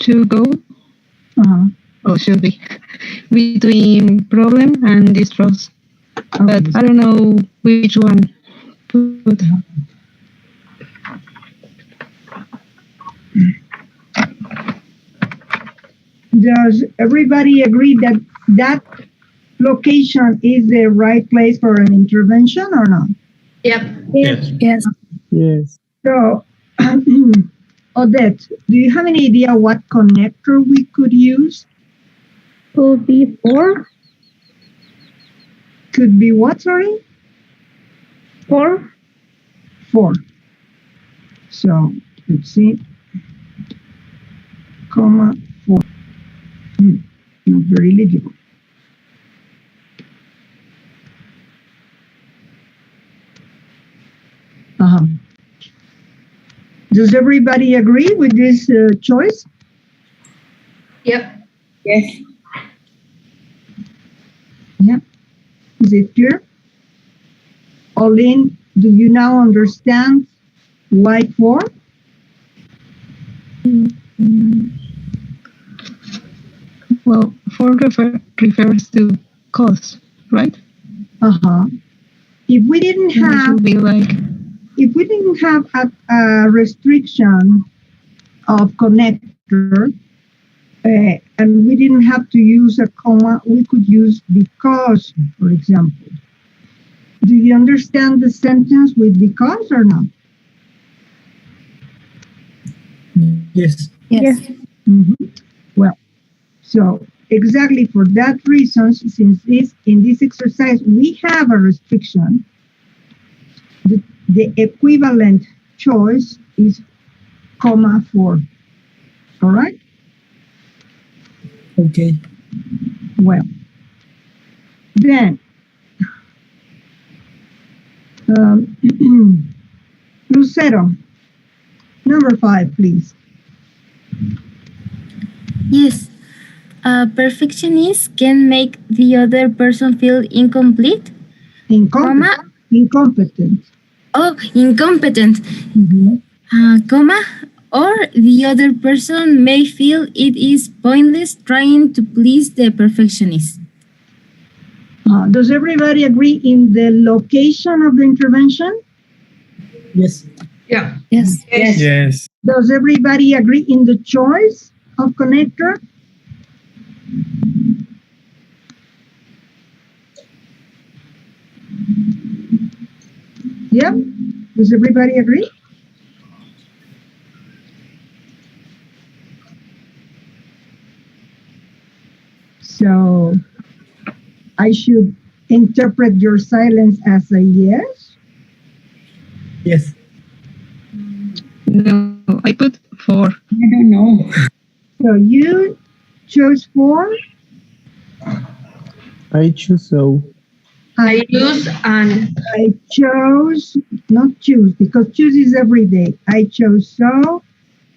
to go, Uh-huh. or should be, between problem and distrust. But Okay. I don't know which one put. Does everybody agree that that location is the right place for an intervention or not? Yep. Yes. Yes. Yes. So, Odette, do you have any idea what connector we could use? Could be 4. Could be what, sorry? 4. 4. So, let's see. Comma 4. Not very legible. Uh-huh. Does everybody agree with this choice? Yep. Yes. Yeah. Is it clear? Olin, do you now understand why 4? Well, refers to cause, right? Uh-huh. If we didn't And it have should be like, a restriction of connector, and we didn't have to use a comma, we could use because, for example. Do you understand the sentence with because or not? Yes. Yes. Well, so exactly for that reason, since in this exercise we have a restriction, the equivalent choice is comma 4. All right? Okay. Well, then, Lucero, number 5, please. Yes. A perfectionist can make the other person feel incomplete, Incompetent. incompetent, comma, or the other person may feel it is pointless trying to please the perfectionist. Does everybody agree in the location of the intervention? Yes. Yeah. Yes. Yes. Yes. Does everybody agree in the choice of connector? Yep. Does everybody agree? So I should interpret your silence as a yes? Yes. no, I put 4. I don't know. So you chose 4? I choose so. I use and I chose, not choose, because choose is every day. I chose so,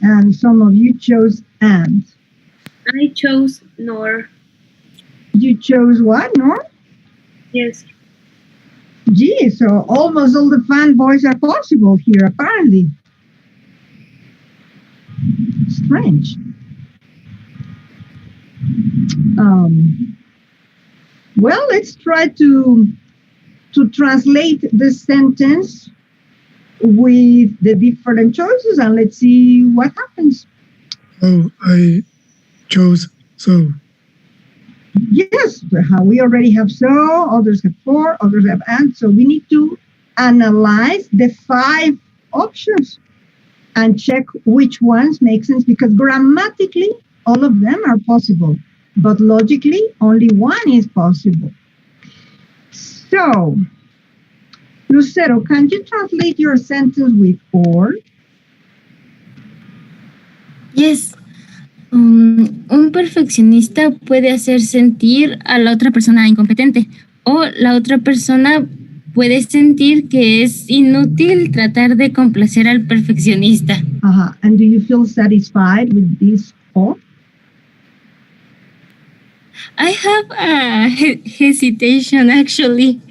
and some of you chose and. I chose nor. You chose what, Nor? Yes. Gee, so almost all the fanboys are possible here, apparently. Strange. Well, let's try to translate the sentence with the different choices and let's see what happens. Oh, I chose so. Yes, we already have so, others have 4, others have and, so we need to analyze the 5 options and check which ones make sense because grammatically all of them are possible, but logically only one is possible. So, Lucero, can you translate your sentence with or? Yes. Un perfeccionista puede hacer sentir a la otra persona incompetente o la otra persona puede sentir que es inútil tratar de complacer al perfeccionista. And do you feel satisfied with this or? I have a hesitation actually.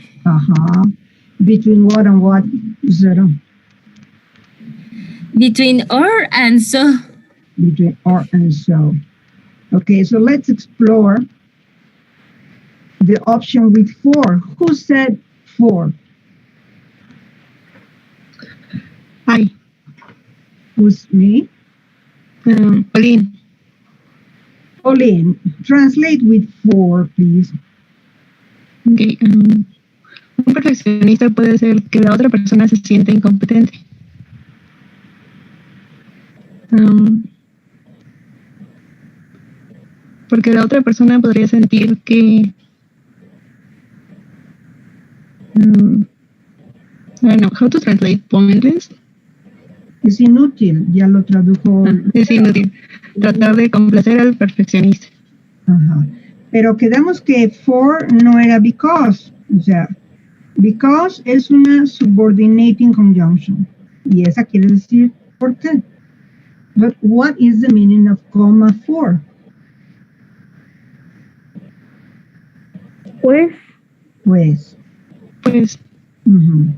Between what and what, Lucero? Between or and so. between or and so. Okay, so let's explore the option with for. Who said for? I. Who's me? Pauline. Pauline, translate with for, please. Okay, un perfeccionista puede ser que la otra persona se siente incompetente. Porque la otra persona podría sentir que I don't know how to translate pointless. Es inútil, ya lo tradujo. Es inútil tratar de complacer al perfeccionista. Ajá. Pero quedamos que for no era because. O sea, because es una subordinating conjunction. Y esa quiere decir por qué. But what is the meaning of comma for? Pues, Pues. Pues Ujú.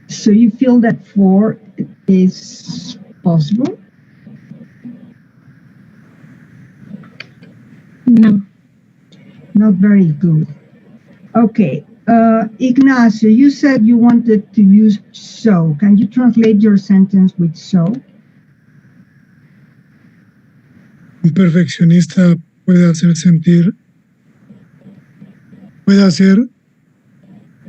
So you feel that for is possible? no. Not very good. Okay, Ignacio, you said you wanted to use so. Can you translate your sentence with so? Un perfeccionista puede hacer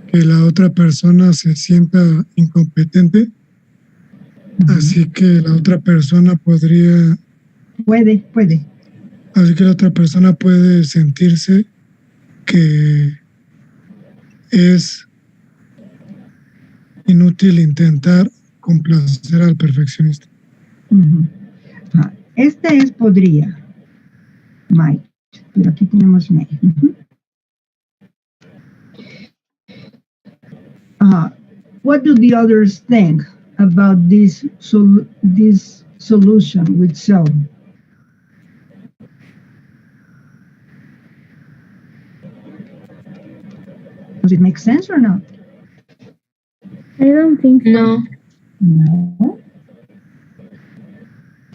que la otra persona se sienta incompetente, así que la otra persona puede sentirse que es inútil intentar complacer al perfeccionista. Ujú. Este es podría, might, pero aquí tenemos may. Ujú. What do the others think about this solution with so? Does it make sense or not? I don't think so. No. No.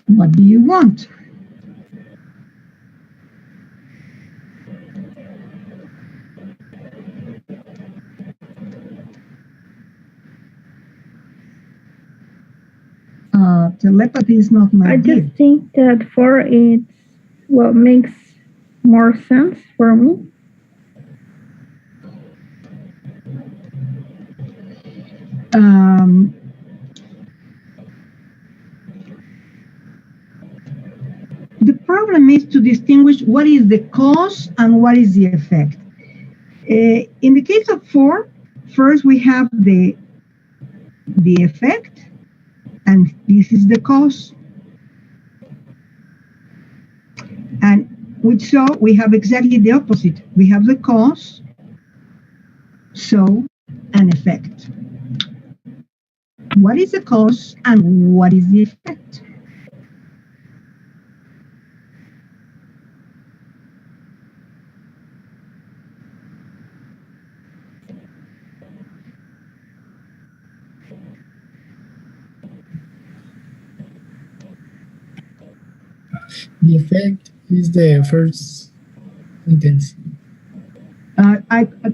What do you want? Telepathy is not my I gift. just think that for it, what makes more sense for me. The problem is to distinguish what is the cause and what is the effect. In the case of for, first we have the effect, and this is the cause. And with so, we have exactly the opposite. We have the cause, so, and effect. What is the cause and what is the effect? The effect is the first sentence.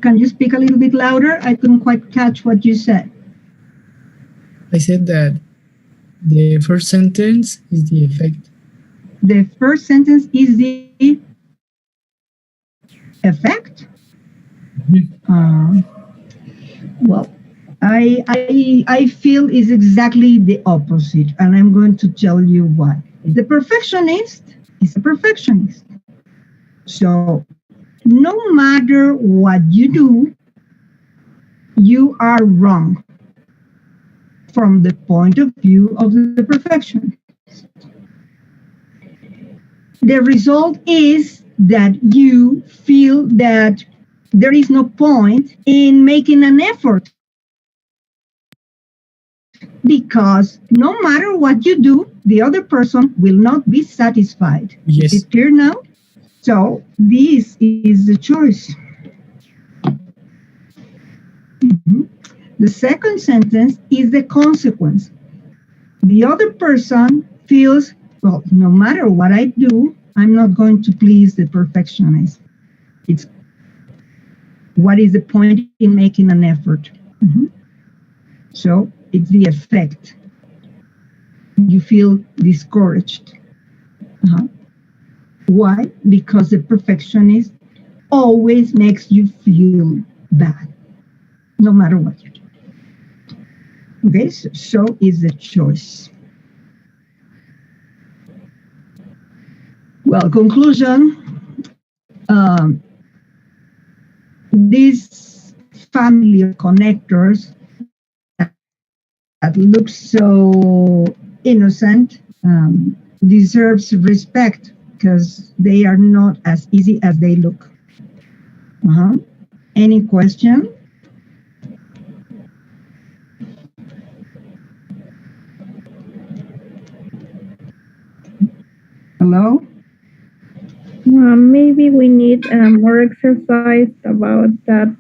Can you speak a little bit louder? I couldn't quite catch what you said. I said that the first sentence is the effect. The first sentence is the effect? Well, I feel is exactly the opposite, and I'm going to tell you why. The perfectionist is a perfectionist. So no matter what you do, you are wrong from the point of view of the perfectionist. The result is that you feel that there is no point in making an effort, because no matter what you do, the other person will not be satisfied. Yes. Is it clear now? So this is the choice. The second sentence is the consequence. The other person feels, well, no matter what I do, I'm not going to please the perfectionist. It's what is the point in making an effort? So it's the effect. You feel discouraged. Why? Because the perfectionist always makes you feel bad, no matter what you do. Okay, so is the choice. Well, conclusion. This family of connectors that looks so innocent deserves respect because they are not as easy as they look. Any question? Hello? Maybe we need more exercise about that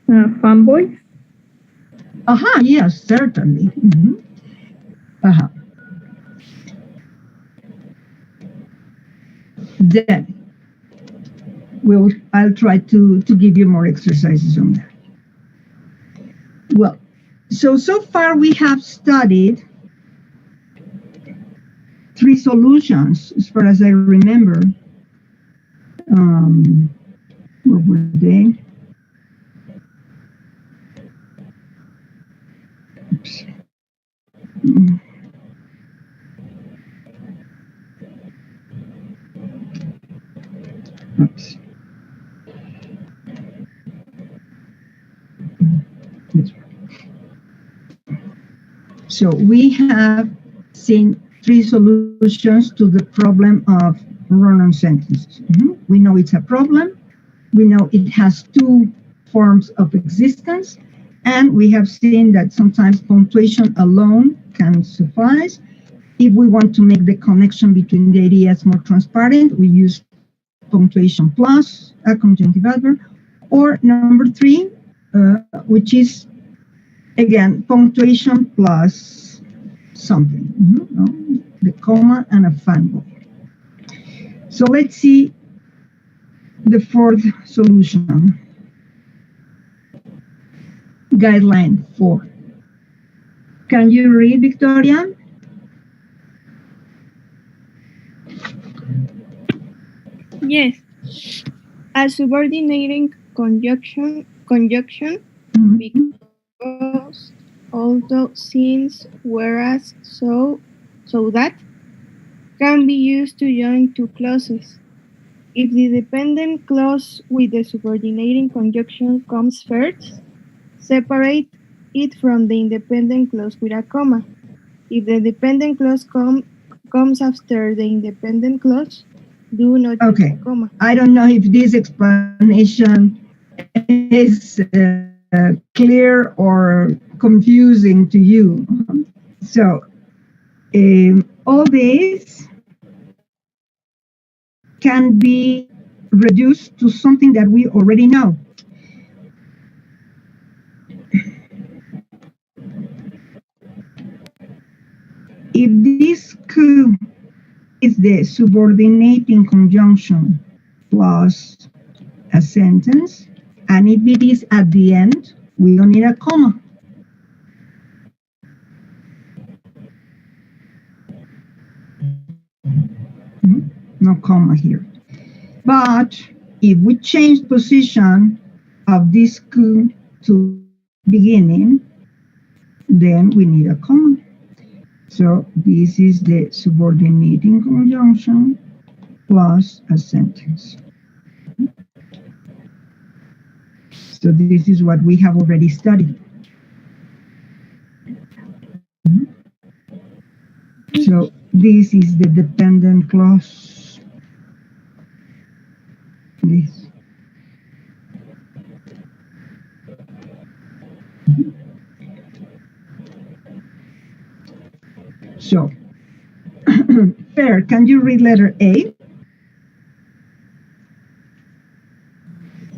fanboy. Yes, certainly. Then I'll try to give you more exercises on that. Well, so far we have studied 3 solutions as far as I remember. Where were they? Oops. Oops. So we have seen 3 solutions to the problem of run-on sentences. We know it's a problem. We know it has 2 forms of existence. And we have seen that sometimes punctuation alone can suffice. If we want to make the connection between the ideas more transparent, we use punctuation plus a conjunctive adverb. Or number 3, which is, again, punctuation plus something. The comma and a fanboy. So let's see the 4th solution. Guideline 4. Can you read, Victoria? Yes. A subordinating conjunction because, although, since, whereas, so that can be used to join 2 clauses. If the dependent clause with the subordinating conjunction comes first, separate it from the independent clause with a comma. If the dependent clause comes after the independent clause, do not use a comma. I don't know if this explanation is clear or confusing to you. So all this can be reduced to something that we already know. If this could is the subordinating conjunction plus a sentence, and if it is at the end, we don't need a comma. No comma here. But if we change position of this could to beginning, then we need a comma. So this is the subordinating conjunction plus a sentence. So this is what we have already studied. So this is the dependent clause. This. So, Fair, can you read letter A?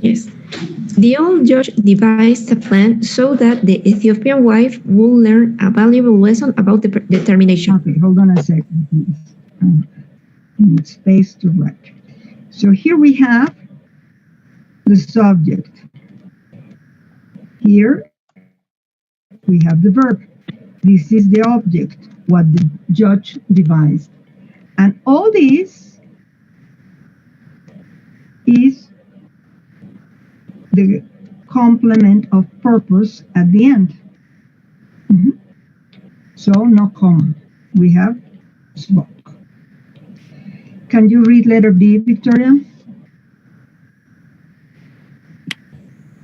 Yes. The old judge devised a plan so that the Ethiopian wife would learn a valuable lesson about determination. Okay, hold on a second, please. I need space to write. So here we have the subject. Here we have the verb. This is the object, what the judge devised. And all this is the complement of purpose at the end. So no comma. We have spoke. Can you read letter B, Victoria?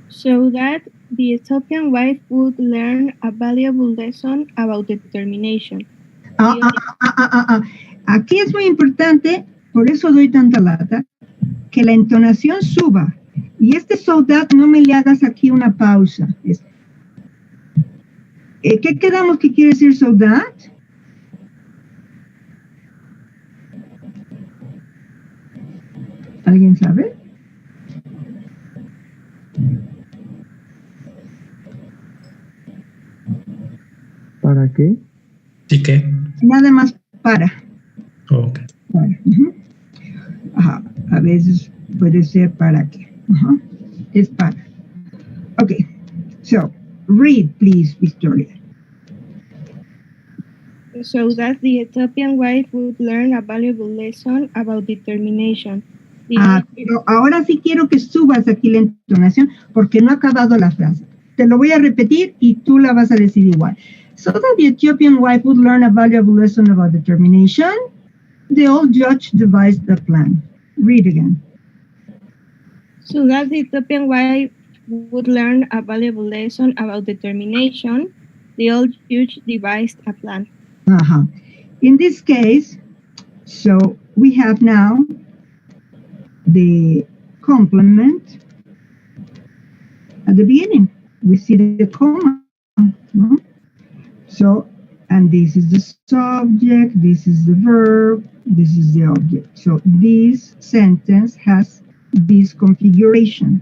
So that the Ethiopian wife would learn a valuable lesson about determination. Aquí es muy importante, por eso doy tanta lata, que la entonación suba. Y so that no me le hagas aquí una pausa. ¿Qué quedamos que quiere decir so that? ¿Alguien sabe? ¿Para qué? ¿Sí qué? Nada más para. Ok. Para. Ajá. A veces puede ser para qué. Ajá. Es para. Okay. So, read, please, Victoria. So that the Ethiopian wife would learn a valuable lesson about determination. Pero ahora sí quiero que subas aquí la entonación porque no ha acabado la frase. Te lo voy a repetir y tú la vas a decir igual. So that the Ethiopian wife would learn a valuable lesson about determination, the old judge devised the plan. Read again. So that the Ethiopian wife would learn a valuable lesson about determination, the old judge devised a plan. In this case, so we have now the complement at the beginning. We see the comma. So, and this is the subject, this is the verb, this is the object. So this sentence has this configuration.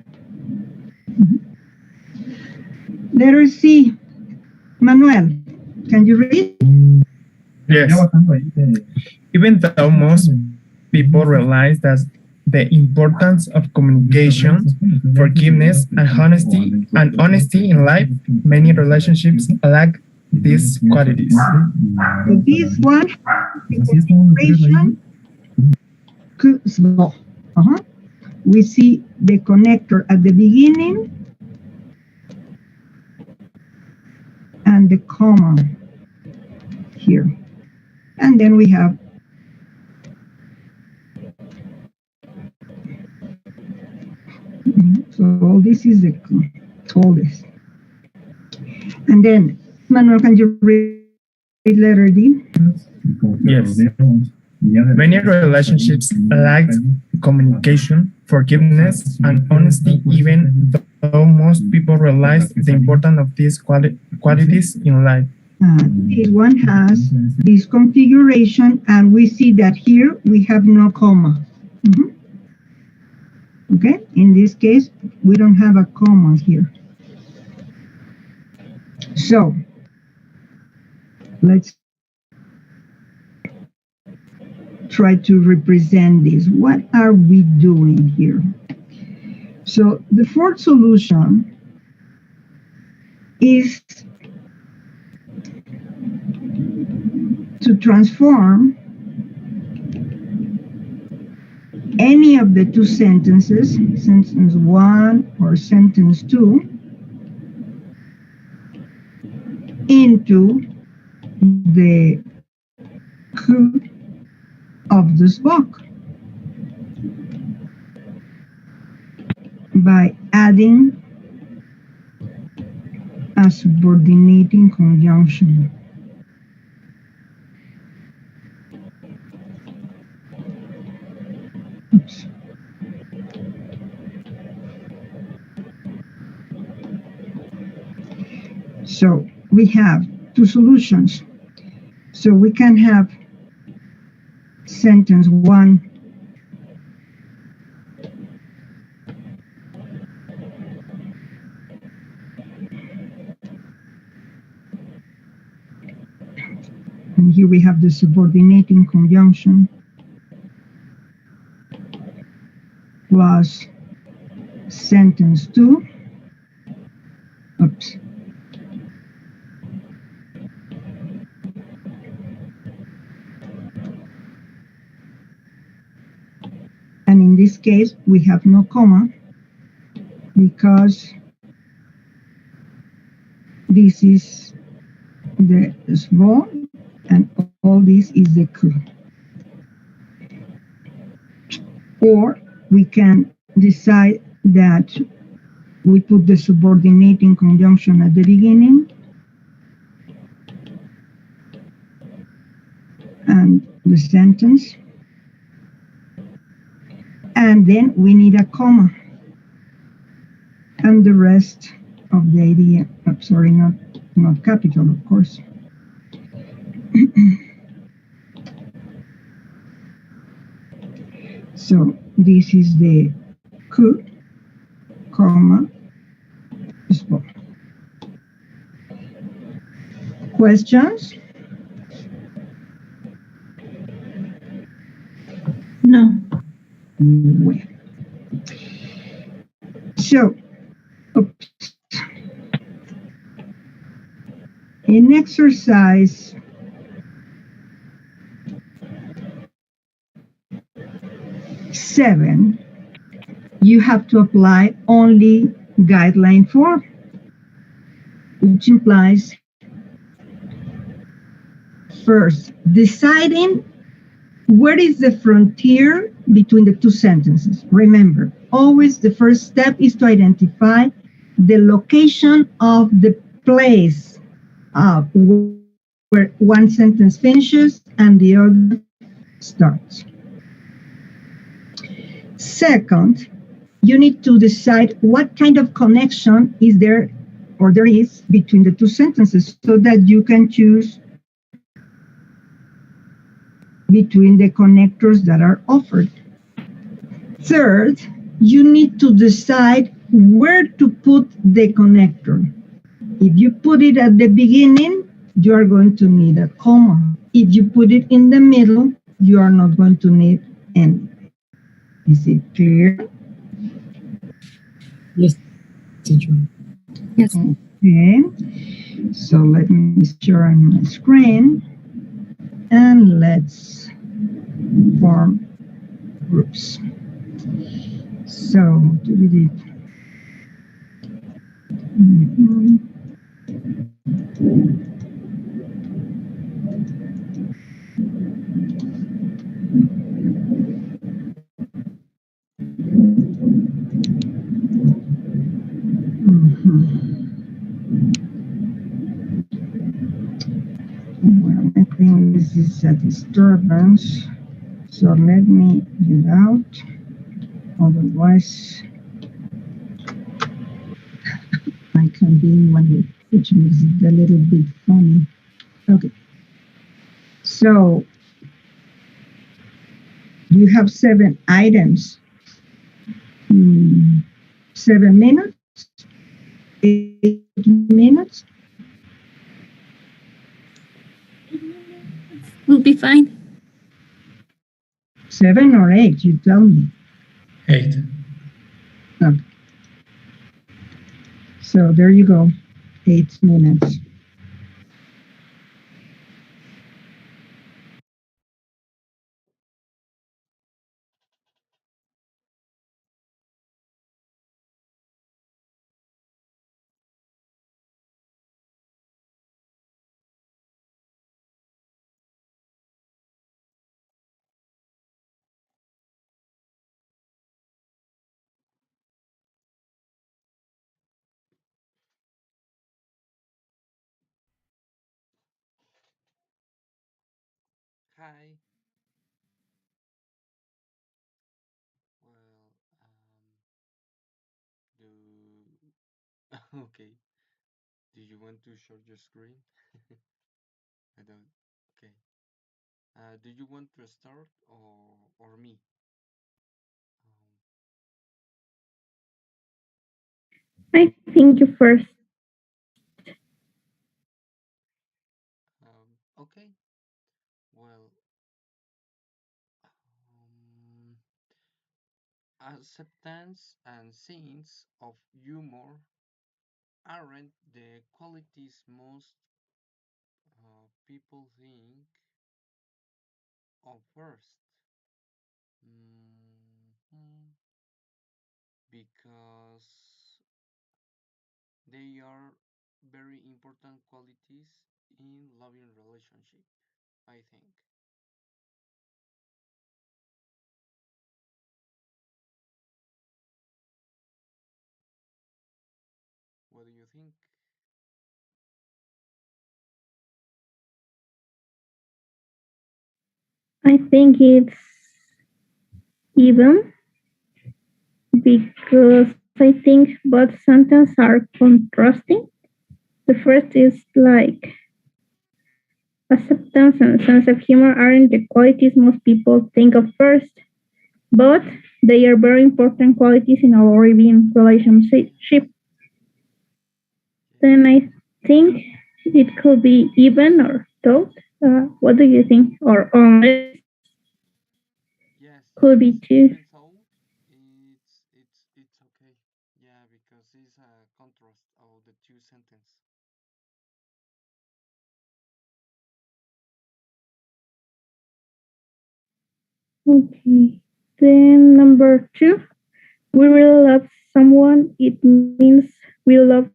Letter C. Manuel, can you read? Yes. Even though most people realize that the importance of communication, forgiveness, and honesty in life, many relationships lack these qualities. So this one, the configuration, we see the connector at the beginning and the comma here. And then we have so all this is all this. And then, Manuel, can you read letter D? Yes. Many relationships lack communication, forgiveness, and honesty, even though most people realize the importance of these qualities in life. This one has this configuration, and we see that here we have no comma. Okay, in this case, we don't have a comma here. So, let's try to represent this. What are we doing here? So, the fourth solution is to transform any of the two sentences, sentence 1 or sentence 2, into the code of this book by adding a subordinating conjunction. Oops. So we have two solutions. So we can have sentence 1 And here we have the subordinating conjunction plus sentence 2. Oops. And in this case, we have no comma because this is the small and all this is the ku. Or we can decide that we put the subordinating conjunction at the beginning and the sentence. And then we need a comma. And the rest of the idea, sorry, not capital, of course. So this is the ku, comma, spot. Questions? No. Well. So, oops. In exercise 7, you have to apply only guideline 4, which implies first deciding where is the frontier between the two sentences. Remember, always the first step is to identify the location of the place where one sentence finishes and the other starts. Second, you need to decide what kind of connection is there or there is between the two sentences so that you can choose between the connectors that are offered. Third, you need to decide where to put the connector. If you put it at the beginning, you are going to need a comma. If you put it in the middle, you are not going to need any. Is it clear? Yes, teacher. Yes. Okay. So let me share on my screen and let's form groups. So to do it. Well, I think this is a disturbance, so let me get out. Otherwise, I can be one, which makes it a little bit funny. Okay. So you have 7 items. 7 minutes, 8 minutes. Will be fine. 7 or 8, you tell me. 8. Okay. So there you go, 8 minutes. Hi. Well, do okay. Do you want to share your screen? I don't. Okay. Do you want to start or me? I think you first. Okay. Well, um, acceptance and sense of humor aren't the qualities most people think of first. Mhm. Because they are very important qualities in loving relationship, I think. What do you think? I think it's even because I think both sentences are contrasting. The first is like acceptance and sense of humor aren't the qualities most people think of first, but they are very important qualities in our living relationship. Then I think it could be even or both. What do you think? Or unless Yes, could be yes, two. even so, it's okay. Yeah, because it's a contrast of the two sentence. Okay. Then number two, we really love someone. It means we love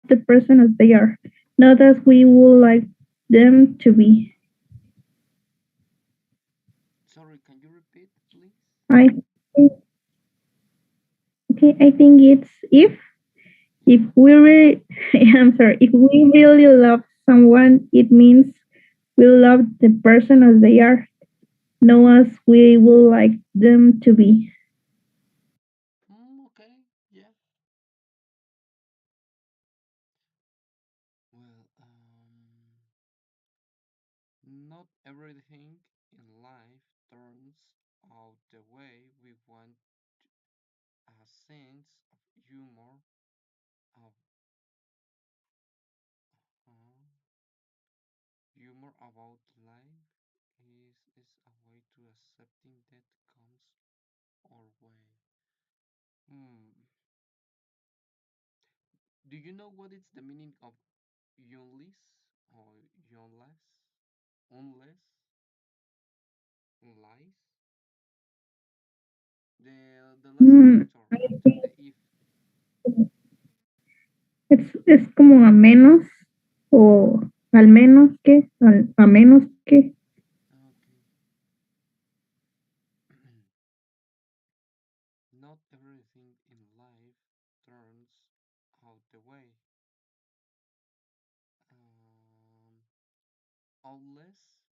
the person as they are, not as we would like them to be. Sorry, can you repeat, please? I think, okay. I think it's if we really, I'm sorry, if we really love someone, it means we love the person as they are, not as we would like them to be. Okay, yeah. Well, not everything in life turns out the way we want. A sense of humor, of uh, humor about life is a way to accepting that comes our way. Hmm. Do you know what is the meaning of unless or unless? Unless? Lies? The last Mm, character after the if. es como a menos o al menos que, a menos que. Okay. Not everything in life turns out the way. Um, Unless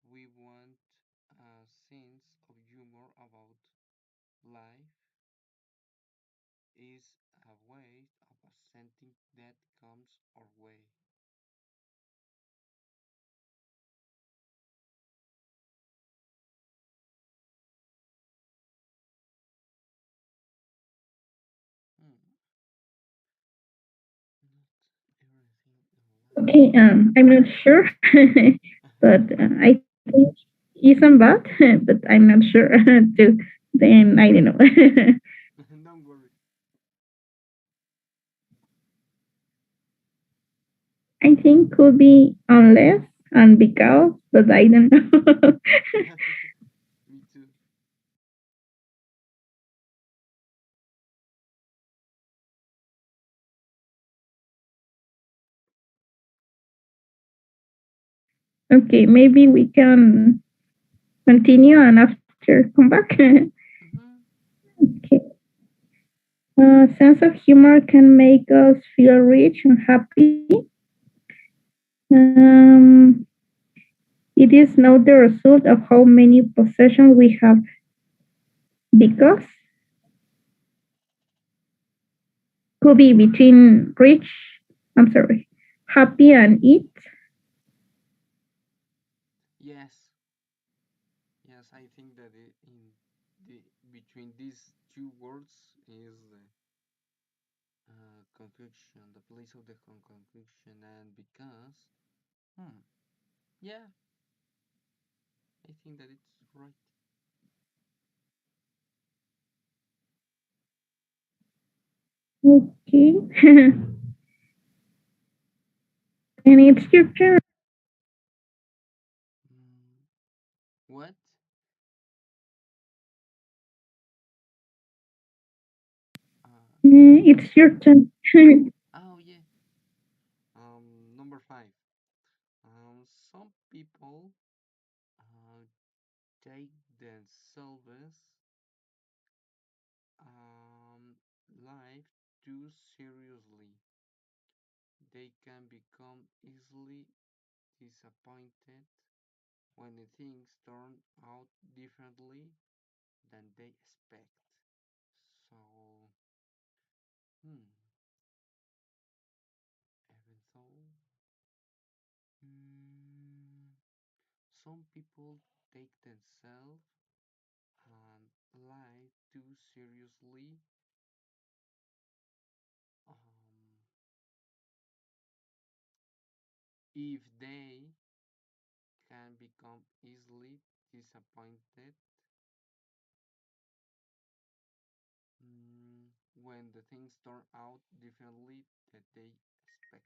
we want a sense of humor about life is a way of accepting that comes our way. Hmm. Not everything in Okay, life. I'm not sure, but I think isn't bad, but I'm not sure too. Then I don't know. Don't worry. I think could be unless and because, but I don't know. Me too. Okay, maybe we can continue and after come back. Mm-hmm. Okay. Sense of humor can make us feel rich and happy. Um, it is not the result of how many possessions we have because could be between rich, I'm sorry, happy and eat. Yes. Yes, I think that in the between these two words is the conjunction, the place of the conjunction, and because. Hmm. Yeah. think that it's right. Okay. And it's your turn. What? It's your turn. Oh yeah. Number 5. Some people take themselves life too seriously. They can become easily disappointed when the things turn out differently than they expect. So, hmm, even though some people take themselves and life too seriously, um, if they can become easily disappointed when the things turn out differently that they expect,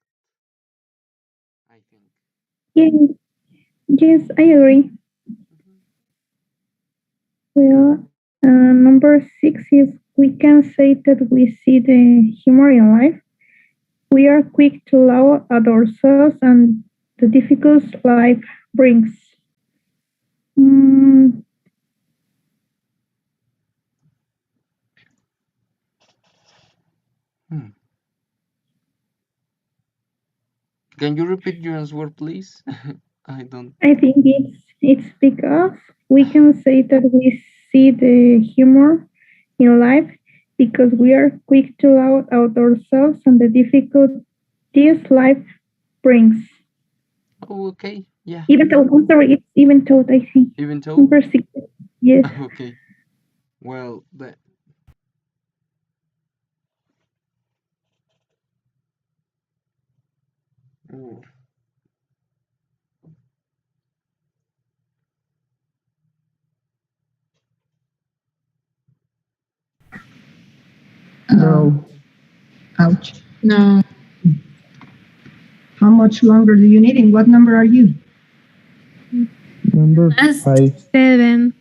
I think. Yes, yes, I agree. Well, number 6 is we can say that we see the humor in life. We are quick to laugh at ourselves and the difficulties life brings. Mm, Can you repeat your answer, please? I don't. I think it's because we can say that we see the humor in life because we are quick to laugh at ourselves and the difficulties life brings. Oh, okay. Yeah. Even though, I'm sorry, it's even though, I think. Even though? Number 6. Yes. Okay. Well, the. Ooh. No. Ouch. No. How much longer do you need? And what number are you? Number Last 5. 7.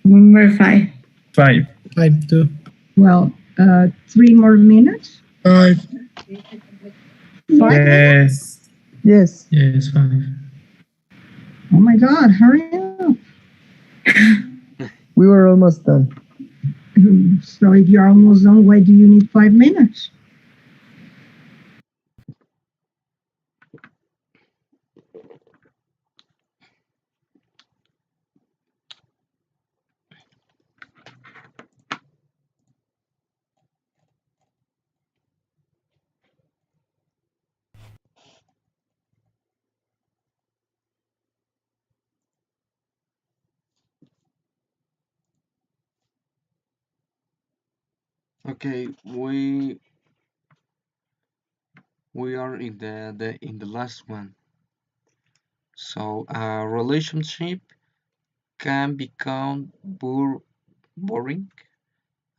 Number 5. 5. 5 too. Well, 3 more minutes. 5. 5? Yes. Yes. Yes, 5. Oh my God, hurry up. We were almost done. So if you're almost done, why do you need 5 minutes? Okay, we are in the last one. So a relationship can become boring,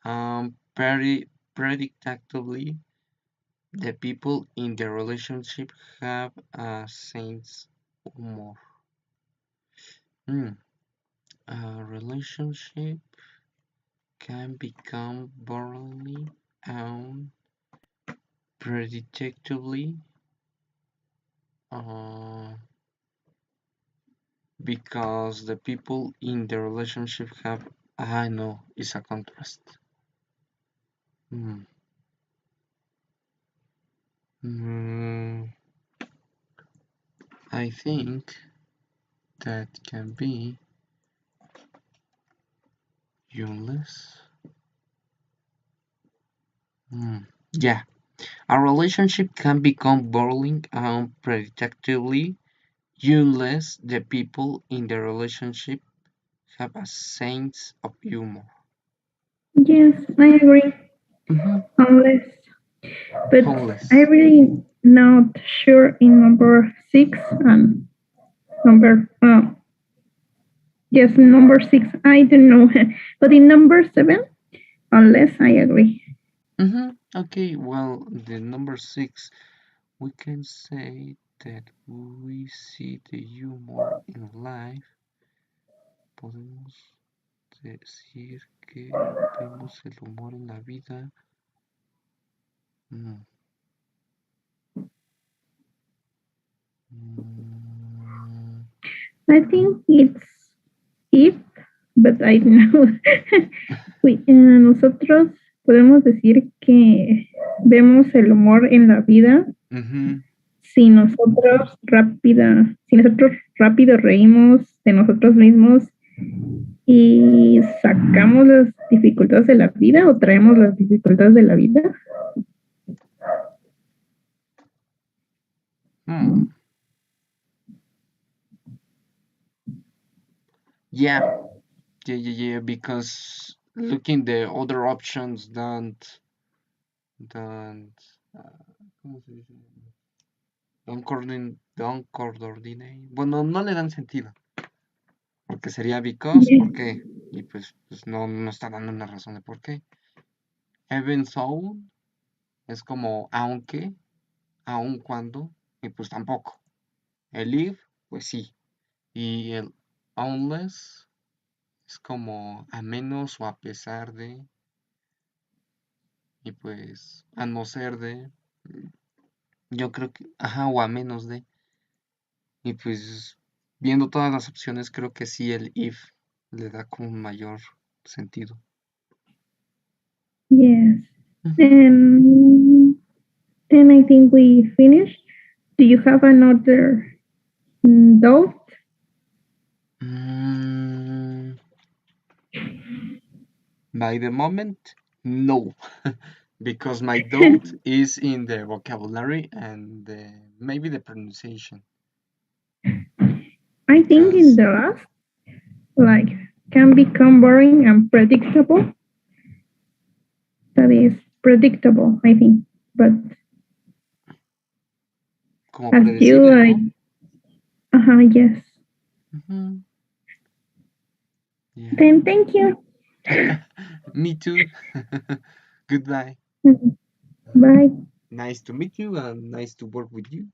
predictably. The people in the relationship have a sense of humor. A relationship can become boring and predictably, uh, because the people in the relationship have. I know it's a contrast. Hmm. I think that can be useless. Yeah, a relationship can become boring and predictably unless the people in the relationship have a sense of humor. Yes, I agree. Unless, but Unless. I really not sure in number 6 and number Yes, number 6. I don't know. But in number 7, unless I agree. Okay, well, the number 6, we can say that we see the humor in life. Podemos decir que vemos el humor en la vida. I think it's if, but I don't know. Nosotros podemos decir que vemos el humor en la vida si nosotros rápido reímos de nosotros mismos y sacamos las dificultades de la vida o traemos las dificultades de la vida. Yeah, because looking the other options don't coordinate. Bueno, no le dan sentido. Porque sería because, ¿por qué? Y pues no está dando una razón de por qué. Even so es como aunque, aun cuando, y pues tampoco. El if, pues sí. Y el unless es como a menos o a pesar de. Y pues a no ser de. Yo creo que, o a menos de. Y pues viendo todas las opciones, creo que sí el if le da como un mayor sentido. Yes. And I think we finished. Do you have another doubt? By the moment, no. Because my doubt is in the vocabulary and maybe the pronunciation. I think in the last, like, can become boring and predictable. That is predictable, I think. But como as you like, yes. Yeah. Then thank you. Me too. Goodbye. Bye. Nice to meet you and nice to work with you.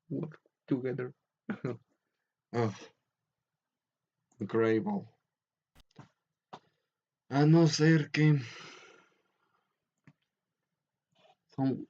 Work together. Incredible. A no ser que son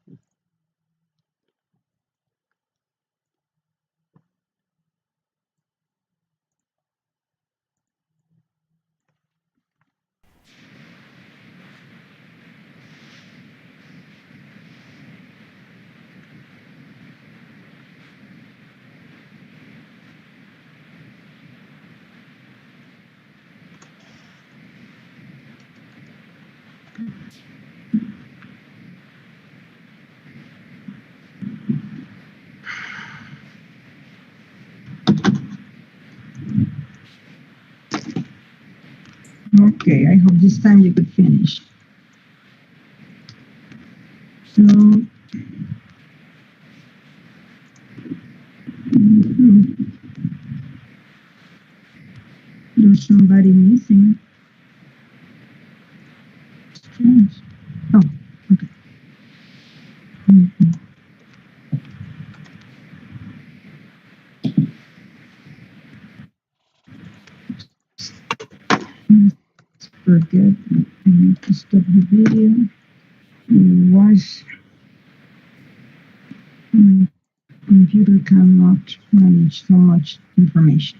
Okay, I hope this time you could finish. So, there's somebody missing. Strange. Oh, okay. Forget, I need to stop the video. Otherwise, my computer cannot manage so much information.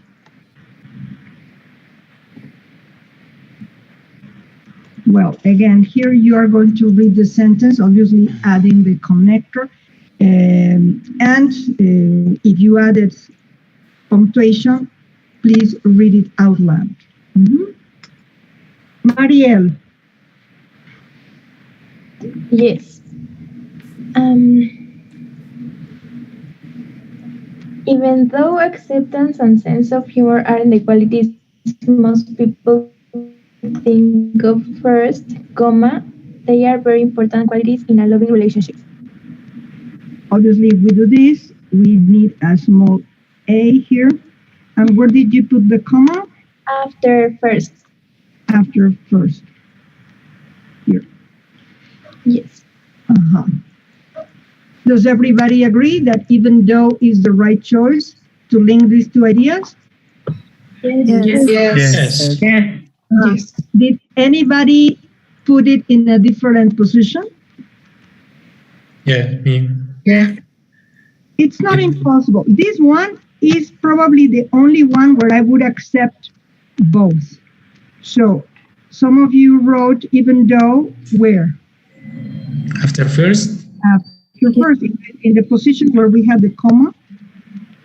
Well, again, here you are going to read the sentence, obviously adding the connector. And if you added punctuation, please read it out loud. Mariel. Yes. Even though acceptance and sense of humor aren't the qualities most people think of first, they are very important qualities in a loving relationship. Obviously, if we do this, we need a small a here. And where did you put the comma? After first. After first. Here. Yes. Uh-huh. Does everybody agree that even though is the right choice to link these two ideas? Yes. Yes. Yes. Did anybody put it in a different position? Yeah, me. Yeah. It's not impossible. This one is probably the only one where I would accept both. So some of you wrote even though where? After first? After first, in the position where we have the comma.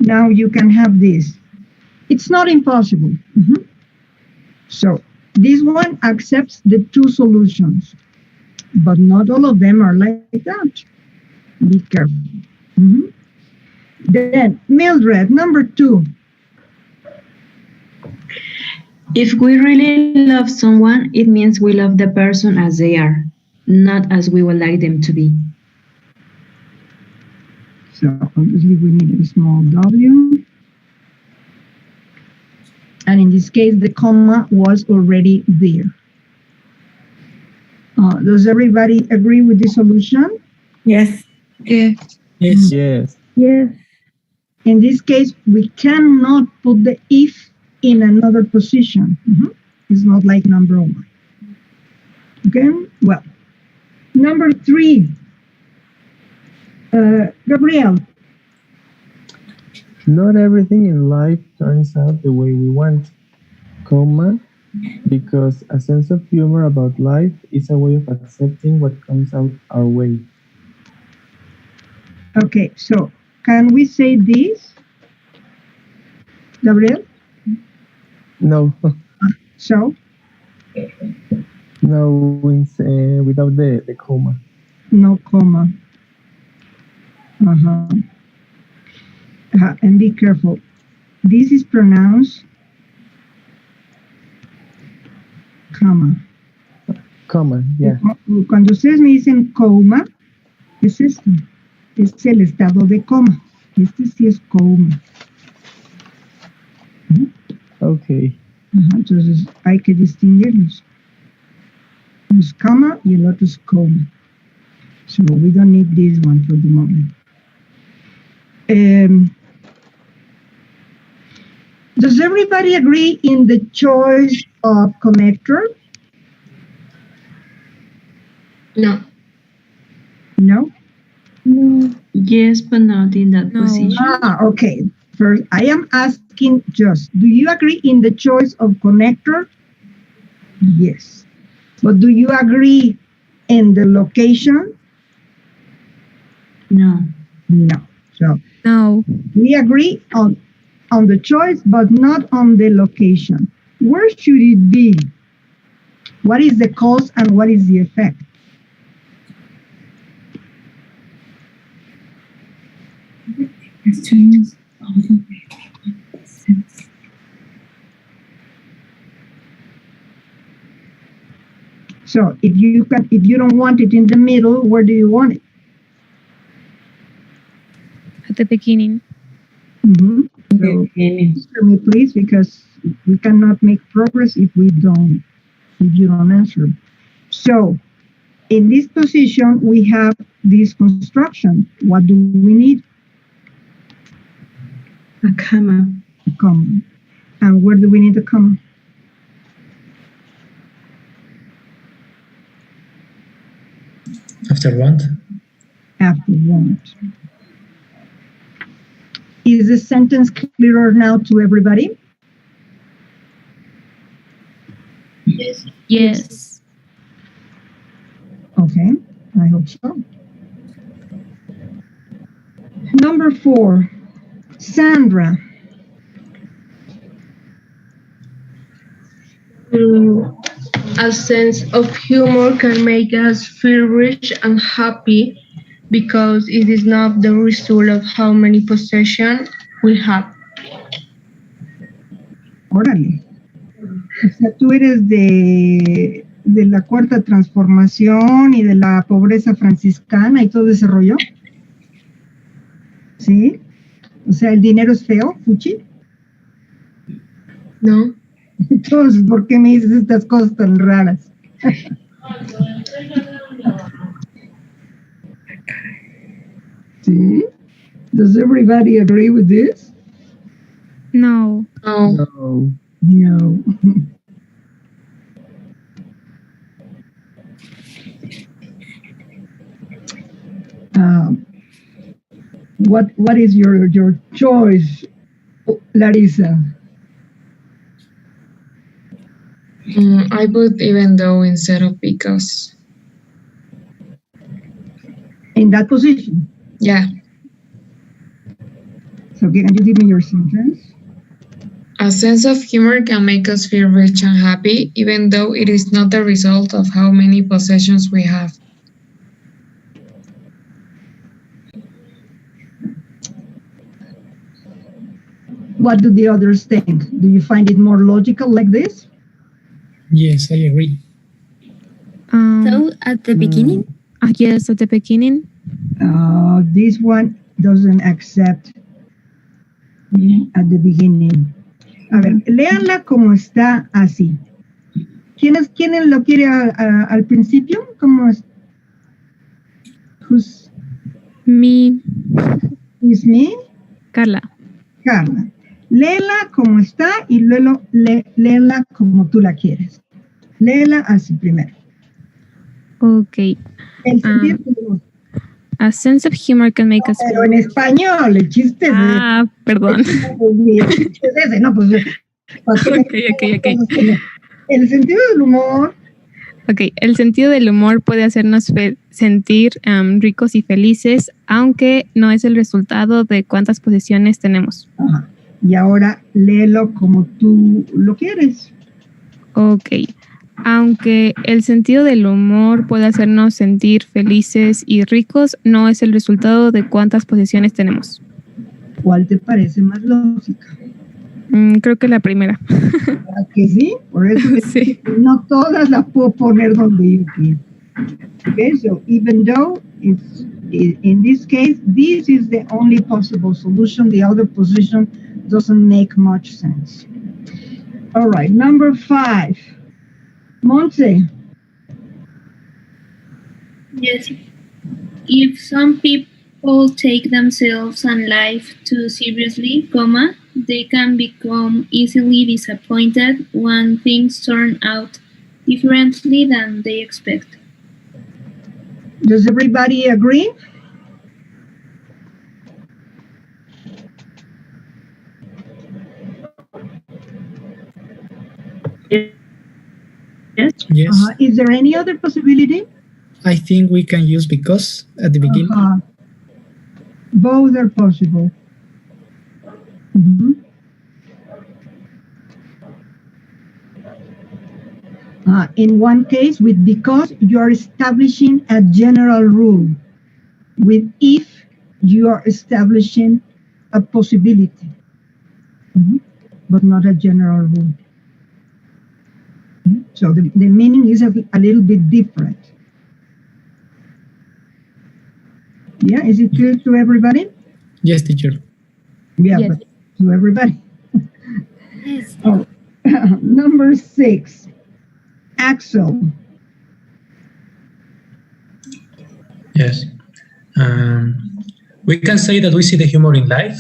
Now you can have this. It's not impossible. So this one accepts the two solutions, but not all of them are like that. Be careful. Then Mildred, number 2. If we really love someone, it means we love the person as they are, not as we would like them to be. So obviously we need a small w. And in this case, the comma was already there. Does everybody agree with the solution? Yes. Yes. Yes. Yes. In this case, we cannot put the if in another position. It's not like number 1. Okay, well, number 3. Gabriel. Not everything in life turns out the way we want, comma, because a sense of humor about life is a way of accepting what comes out our way. Okay, so can we say this? Gabriel? No. So? No, without the comma. No comma. And be careful. This is pronounced comma. Comma, yeah. Cuando ustedes me dicen coma, es esto. Es el estado de coma. Este sí es coma. Okay. Entonces hay que distinguirlos. Uno es coma y el otro es coma. So we don't need this one for the moment. Does everybody agree in the choice of connector? No. No? No. Yes, but not in that position. Okay. First, I am asking just, do you agree in the choice of connector? Yes. But do you agree in the location? No. No. So no. We agree on the choice, but not on the location. Where should it be? What is the cause and what is the effect? So if you don't want it in the middle, where do you want it? At the beginning. So answer me, please, because we cannot make progress if you don't answer. So in this position, we have this construction. What do we need? A comma. A comma. And where do we need a comma? After want? After want. Is the sentence clearer now to everybody? Yes. Yes. Okay, I hope so. Number 4, Sandra. A sense of humor can make us feel rich and happy because it is not the result of how many possessions we have. Órale. O sea, tú eres de la cuarta transformación y de la pobreza franciscana y todo ese rollo. ¿Sí? O sea, ¿el dinero es feo, Fuchi? No. Entonces, ¿por qué me dices estas cosas tan raras? ¿Sí? Does everybody agree with this? No. No. No. What is your choice, Larissa? I put even though instead of because. In that position? Yeah. So can you give me your sentence? A sense of humor can make us feel rich and happy, even though it is not the result of how many possessions we have. What do the others think? Do you find it more logical like this? Yes, I agree. So at the beginning? Yes, at the beginning. This one doesn't accept at the beginning. A ver, léanla como está así. ¿Quién lo quiere al principio? ¿Cómo es? Who's Me. Is me? Carla. Carla. Léela como está y luego léela como tú la quieres. Léela así primero. Okay. El sentido del humor. A sense of humor can make us Pero en español, el chiste es perdón. El chiste es ese, no, pues. Okay. El sentido del humor. Ok, el sentido del humor puede hacernos sentir ricos y felices, aunque no es el resultado de cuántas posesiones tenemos. Ajá. Y ahora léelo como tú lo quieres. Ok. Aunque el sentido del humor puede hacernos sentir felices y ricos, no es el resultado de cuántas posesiones tenemos. ¿Cuál te parece más lógica? Creo que la primera. ¿A que sí? Por eso sí. No todas las puedo poner donde yo quiero. Okay, so even though it's, in this case, this is the only possible solution, the other position doesn't make much sense. All right, number 5. Montse. Yes. If some people take themselves and life too seriously, they can become easily disappointed when things turn out differently than they expect. Does everybody agree? Yes. Is there any other possibility? I think we can use because at the beginning. Both are possible. In one case, with because, you are establishing a general rule. With if, you are establishing a possibility, but not a general rule. So the meaning is a little bit different. Yeah, is it clear to everybody? Yes, teacher. Yeah, Yes. but to everybody. Yes. Oh, number 6, Axel. Yes. We can say that we see the humor in life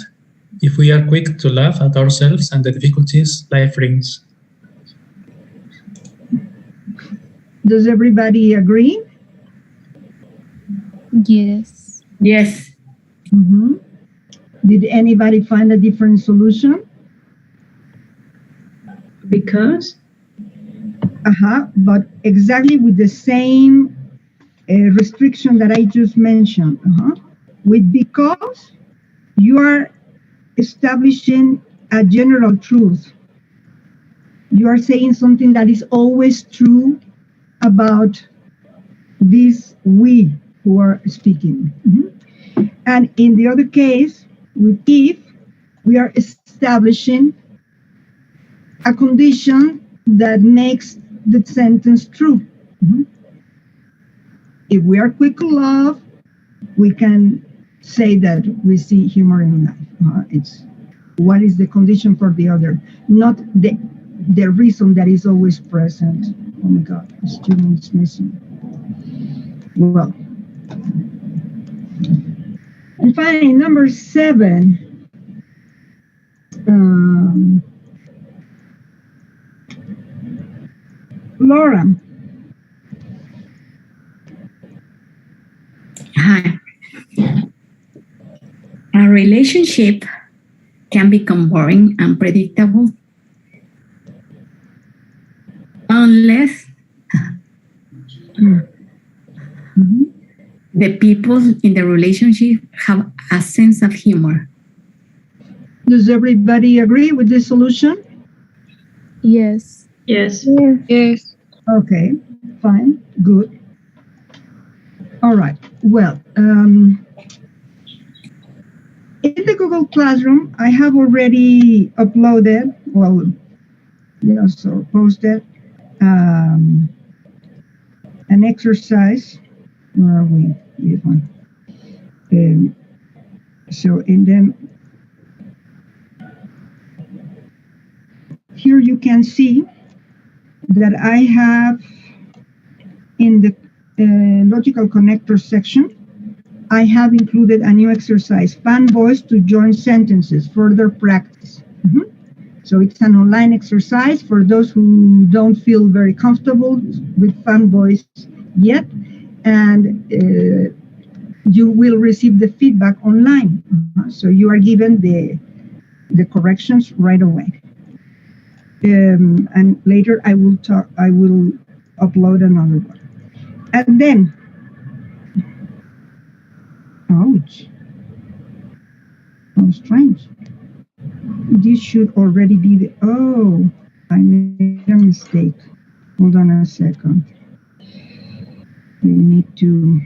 if we are quick to laugh at ourselves and the difficulties life brings. Does everybody agree? Yes. Yes. Did anybody find a different solution? Because? But exactly with the same restriction that I just mentioned. With because, you are establishing a general truth. You are saying something that is always true about this we who are speaking. And in the other case, with if, we are establishing a condition that makes the sentence true. If we are quick to laugh, we can say that we see humor in life. what is the condition for the other, not the reason that is always present. Oh my God, the student is missing. Well, and finally, number 7. Laura. Hi. A relationship can become boring and predictable unless the people in the relationship have a sense of humor. Does everybody agree with this solution? Yes. Yes. Yes. Okay, fine, good. All right, well, in the Google Classroom, I have already uploaded, so posted an exercise. Where are we? This one. So in them, here you can see that I have in the logical connector section, I have included a new exercise, fan voice to join sentences, further practice. So it's an online exercise for those who don't feel very comfortable with fan voice yet, and you will receive the feedback online. So you are given the corrections right away. And later I will upload another one. And then, ouch, how strange. This should already be I made a mistake. Hold on a second. We need to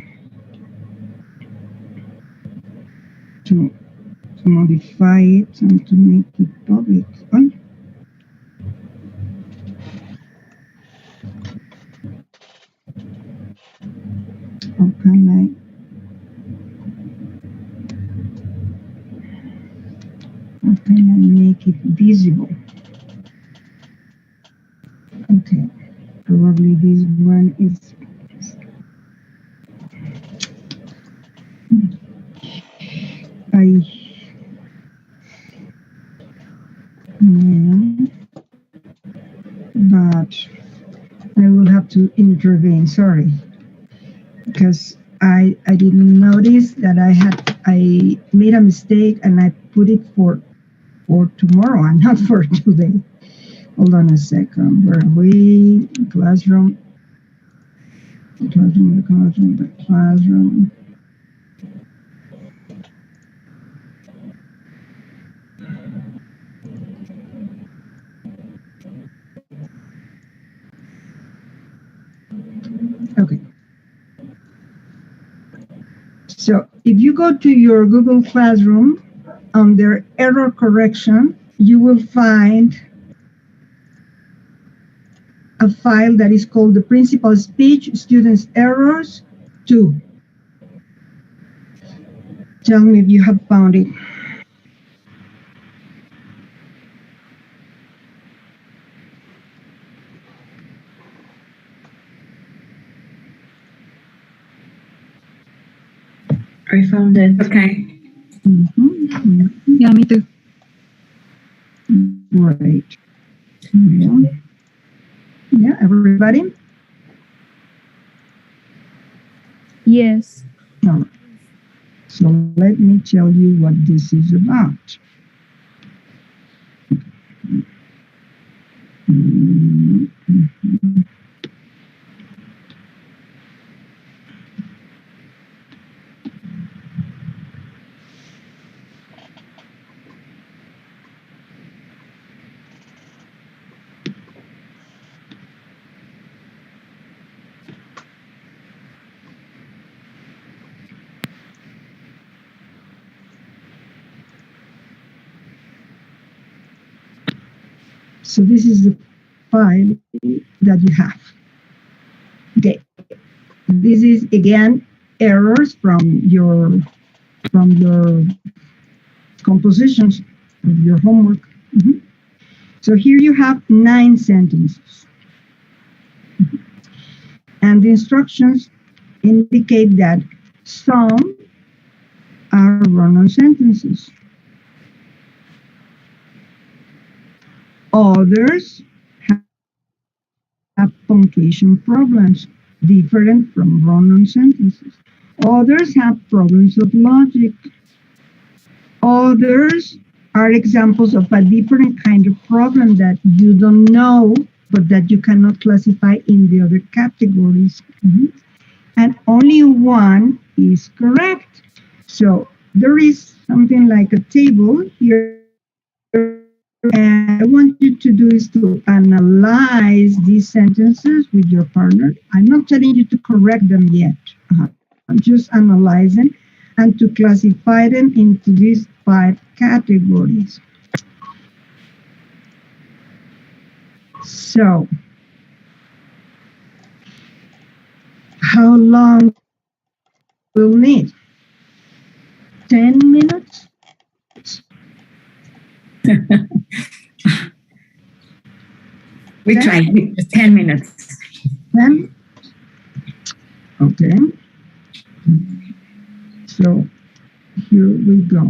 modify it and to make it public. How can I make it visible? Okay, probably this one is. But I will have to intervene, sorry. Because I didn't notice that I made a mistake and I put it for tomorrow and not for today. Hold on a second. Where are we? Classroom. Okay. So if you go to your Google Classroom, under error correction, you will find a file that is called the Principal Speech Students Errors 2. Tell me if you have found it. I found it. Okay. Yeah, me too. Right. Yeah, everybody? Yes. All right. So let me tell you what this is about. So this is the file that you have. Okay. This is again errors from your compositions. of your homework. So here you have 9 sentences. And the instructions indicate that some are run-on sentences. Others have punctuation problems, different from run-on sentences. Others have problems of logic. Others are examples of a different kind of problem that you don't know, but that you cannot classify in the other categories. And only one is correct. So there is something like a table here. And I want you to do is to analyze these sentences with your partner. I'm not telling you to correct them yet. I'm just analyzing and to classify them into these 5 categories. So, how long we'll need? 10 minutes? We tried 10 minutes. 10? Okay. So here we go.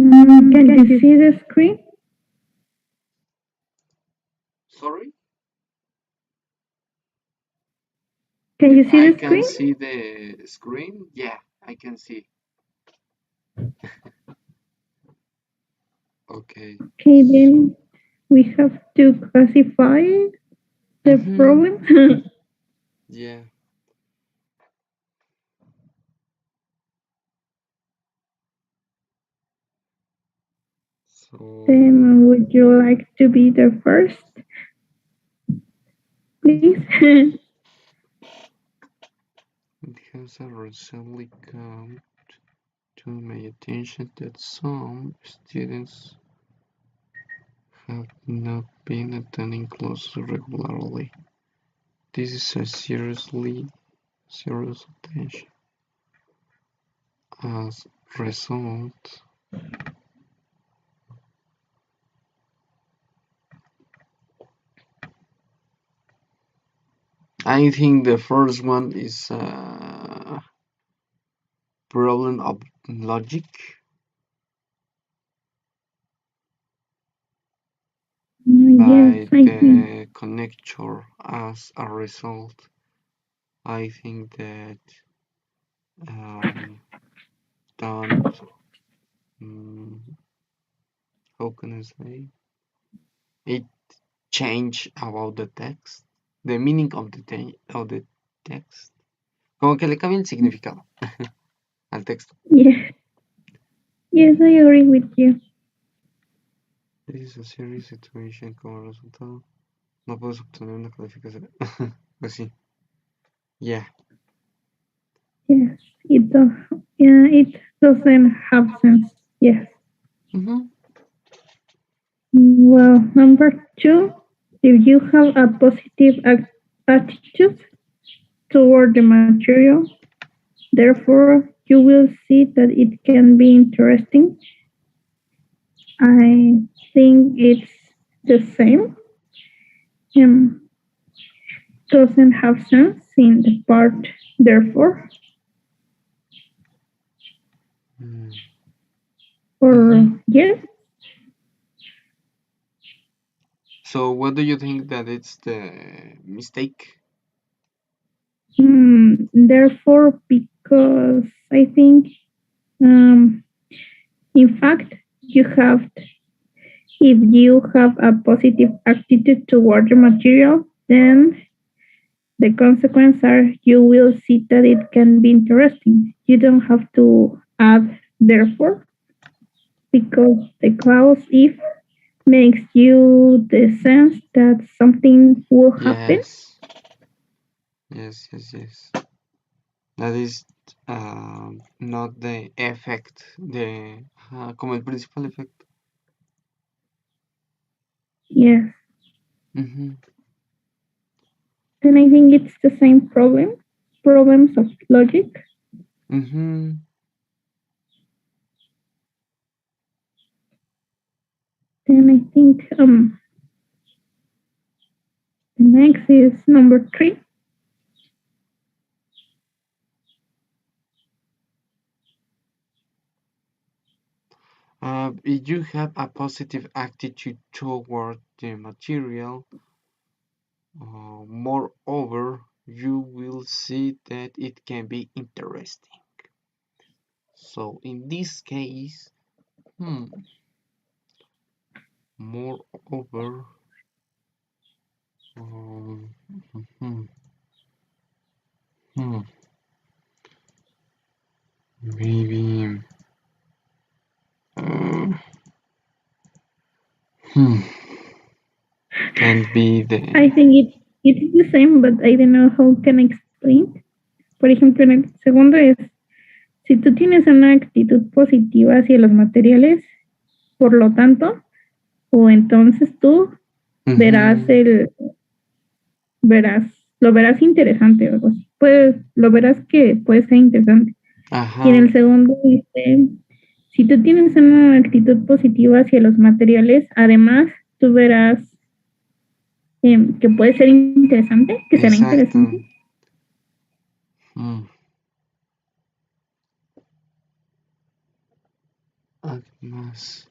Can you see the screen? Sorry? Can you see I the can screen? see the screen. Yeah, I can see. Okay. Okay, then we have to classify the problem. Yeah. So Then would you like to be the first? Please. it has recently come to my attention that some students have not been attending classes regularly. This is a serious attention. As a result, I think the first one is a problem of logic. By the connector. As a result, I think that don't how can I say it change about the text, the meaning of the text, como que le cambia el significado al texto. Yes. Yes, I agree with you. This is a serious situation. Como resultado, no puedes obtener una calificación. Pues sí. Yeah. Yes, it does. Yeah, it doesn't have sense. Yes. Well, number 2, if you have a positive attitude toward the material, therefore you will see that it can be interesting. I think it's the same. Doesn't have sense in the part therefore. Or yes. So what do you think that it's the mistake? Therefore, because I think, in fact, if you have a positive attitude toward the material, then the consequences are you will see that it can be interesting. You don't have to add therefore, because the clause if makes you the sense that something will happen. Yes. That is not the effect, como el principal efecto. Yes. Mhm. Then I think it's the same problems of logic. Mhm. Then I think the next is number 3. If you have a positive attitude toward the material, moreover, you will see that it can be interesting. So in this case, moreover, maybe, can be the. I think it's the same, but I don't know how can I explain. Por ejemplo, en el segundo es, si tú tienes una actitud positiva hacia los materiales, por lo tanto, o entonces tú verás lo verás interesante o algo así. Lo verás que puede ser interesante. Ajá. Y en el segundo dice, si tú tienes una actitud positiva hacia los materiales, además tú verás que puede ser interesante, que será interesante. Además.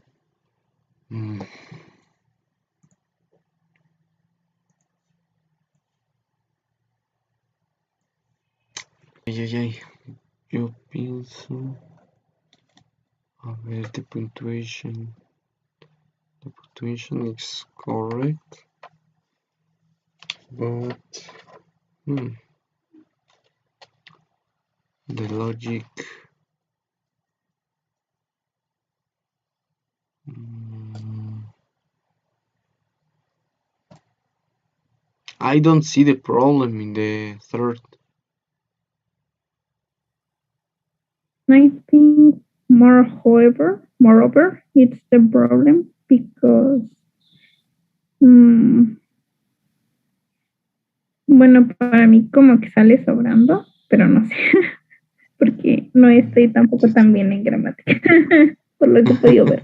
Yo pienso. A ver, the punctuation. The punctuation is correct. But the logic. I don't see the problem in the third. I think moreover, it's the problem because bueno, para mí como que sale sobrando, pero no sé, porque no estoy tampoco tan bien en gramática, por lo que he podido ver.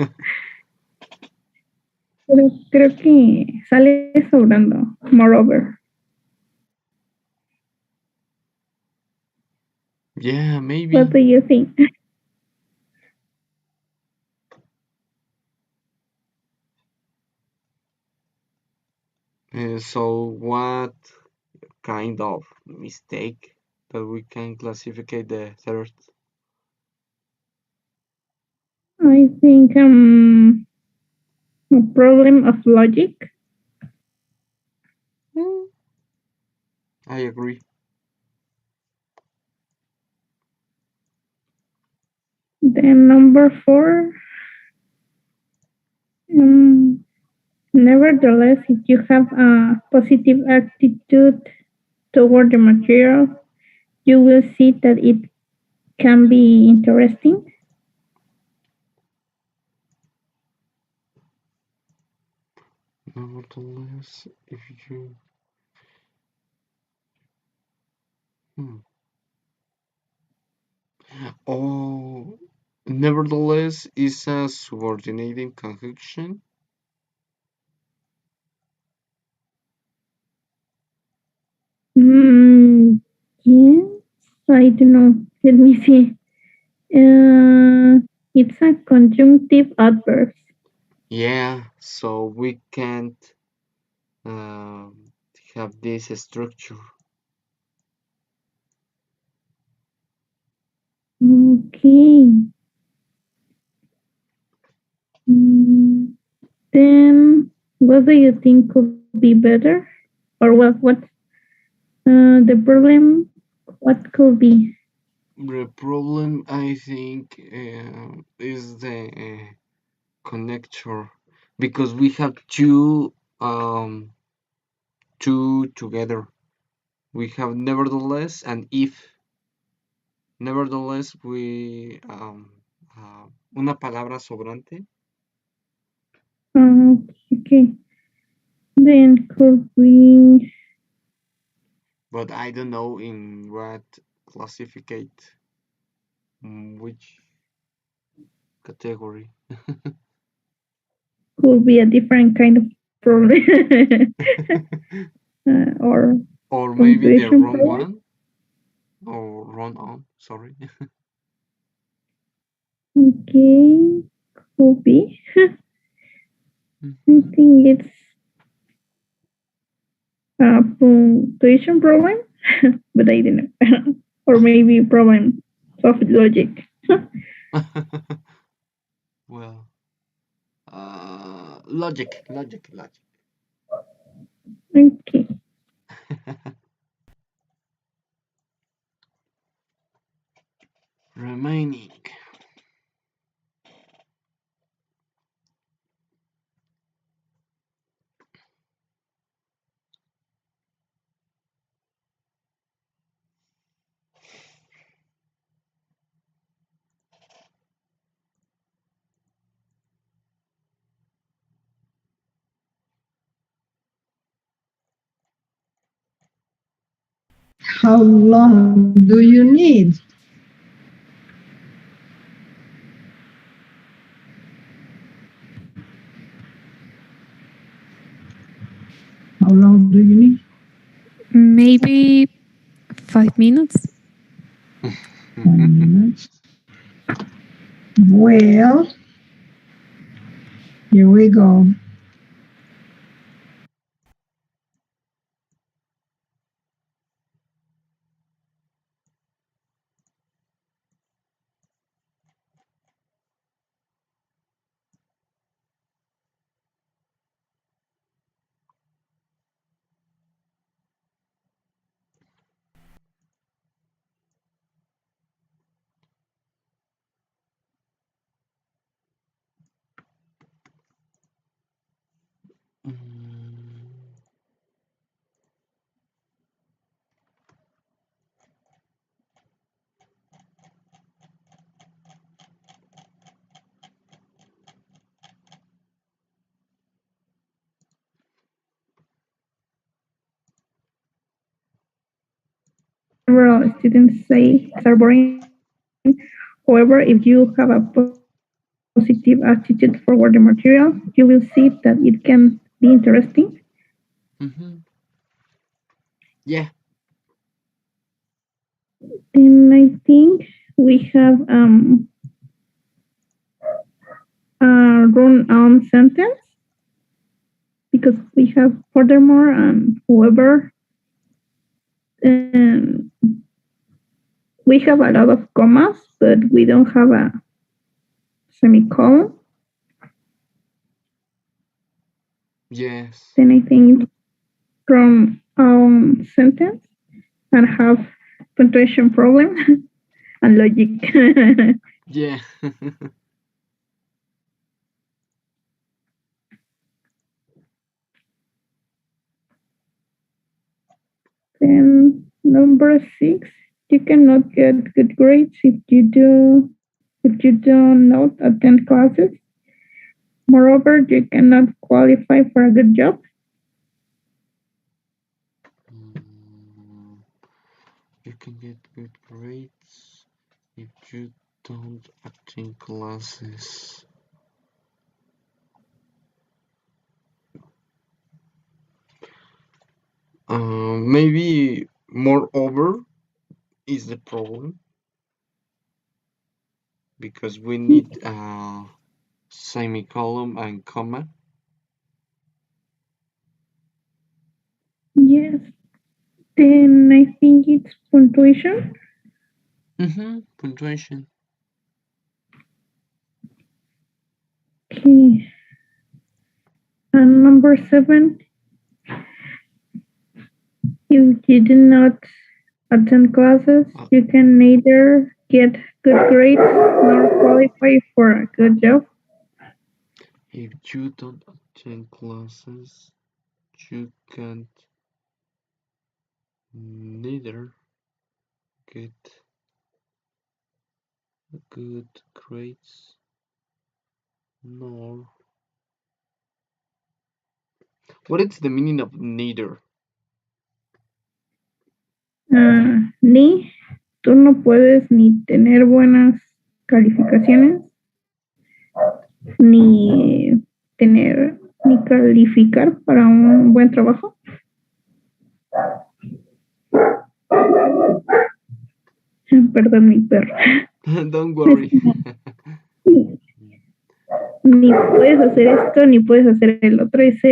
Pero creo que sale sobrando, moreover. Yeah, maybe. What do you think? So what kind of mistake that we can classify the third? I think a problem of logic. I agree. Then number 4, nevertheless, if you have a positive attitude toward the material, you will see that it can be interesting. Nevertheless, if you Oh, nevertheless is a subordinating conjunction. Yes, I don't know. Let me see. It's a conjunctive adverb. Yeah, so we can't have this structure. Okay. Then, what do you think could be better? Or what the problem? What could be? The problem, I think, is the connector, because we have two together. We have nevertheless and if. Nevertheless, we una palabra sobrante. Okay. Then could we? But I don't know in what classificate, which category. Could be a different kind of problem. Or Or maybe the punctuation wrong problem. one, or wrong on, sorry. Okay, could be. I think it's a punctuation problem, but I don't know. Or maybe problem of logic. Well, logic. Okay. Remaining. How long do you need? How long do you need? Maybe 5 minutes. 5 minutes. Well, here we go. Several students say are boring. However, if you have a positive attitude toward the material, you will see that it can be interesting. Yeah. And I think we have a run-on sentence because we have furthermore and however, and we have a lot of commas, but we don't have a semicolon. Yes. Then I think from sentence and have punctuation problem and logic. Yeah. Then number 6, you cannot get good grades if you don't not attend classes. Moreover, you cannot qualify for a good job. You can get good grades if you don't attend classes. Maybe moreover is the problem, because we need semicolon and comma. Then I think it's punctuation. Punctuation. Okay. And number 7, if you do not attend classes, you can neither get good grades nor qualify for a good job. If you don't attend classes, you can't neither get good grades nor. What is the meaning of neither? Ni, tú no puedes ni tener buenas calificaciones, ni tener, ni calificar para un buen trabajo. Perdón, mi perro. Don't worry. Ni puedes hacer esto, ni puedes hacer el otro. Es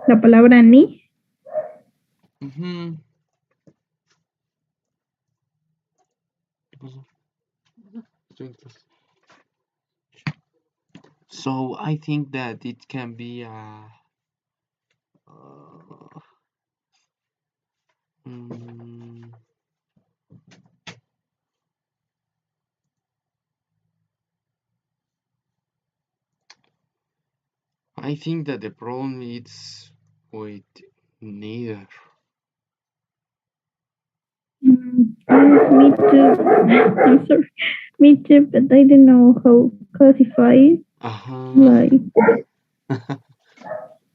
la palabra ni. So I think that it can be I think that the problem is with neither. Me too. I'm sorry. Me too, but I don't know how to classify it. Like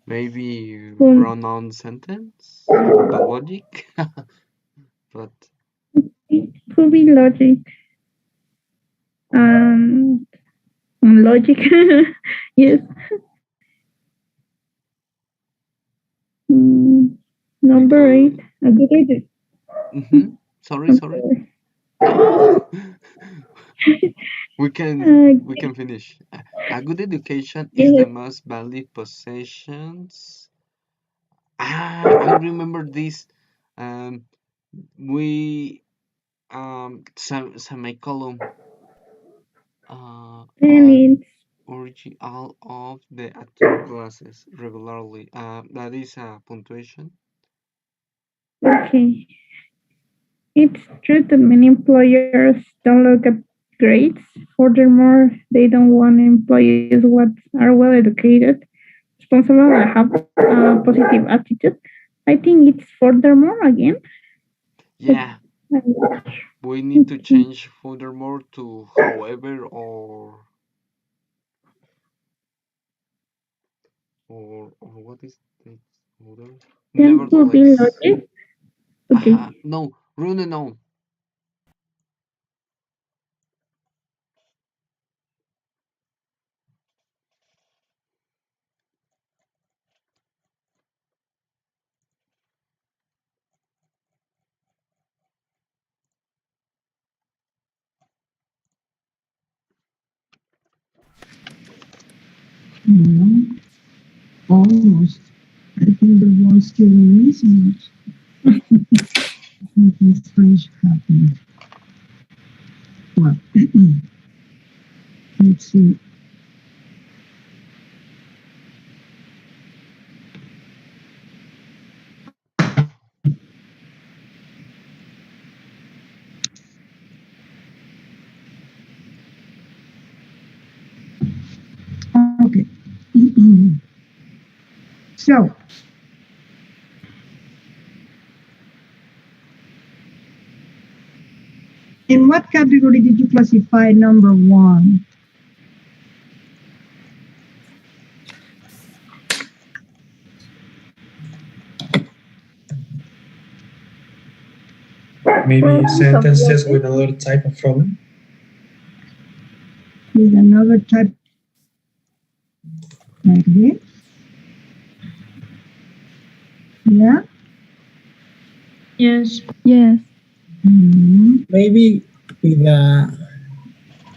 maybe pronoun sentence, the logic, but it could be logic. Logic. Yes. Number 8. A good idea. Sorry. We can finish. A good education is the most valued possessions. I remember this. We semicolon. All of the attend classes regularly. That is a punctuation. Okay. It's true that many employers don't look at grades. Furthermore, they don't want employees what are well educated, responsible, and have a positive attitude. I think it's furthermore again. Yeah. We need to change furthermore to however or what is the other? Nevertheless. Okay. No, rune no. Almost. I think the one still missing it. This French happened. Well, let's see. Okay. So, in what category did you classify number 1? Maybe sentences with another type of problem. With another type like this? Yeah? Yes. Maybe with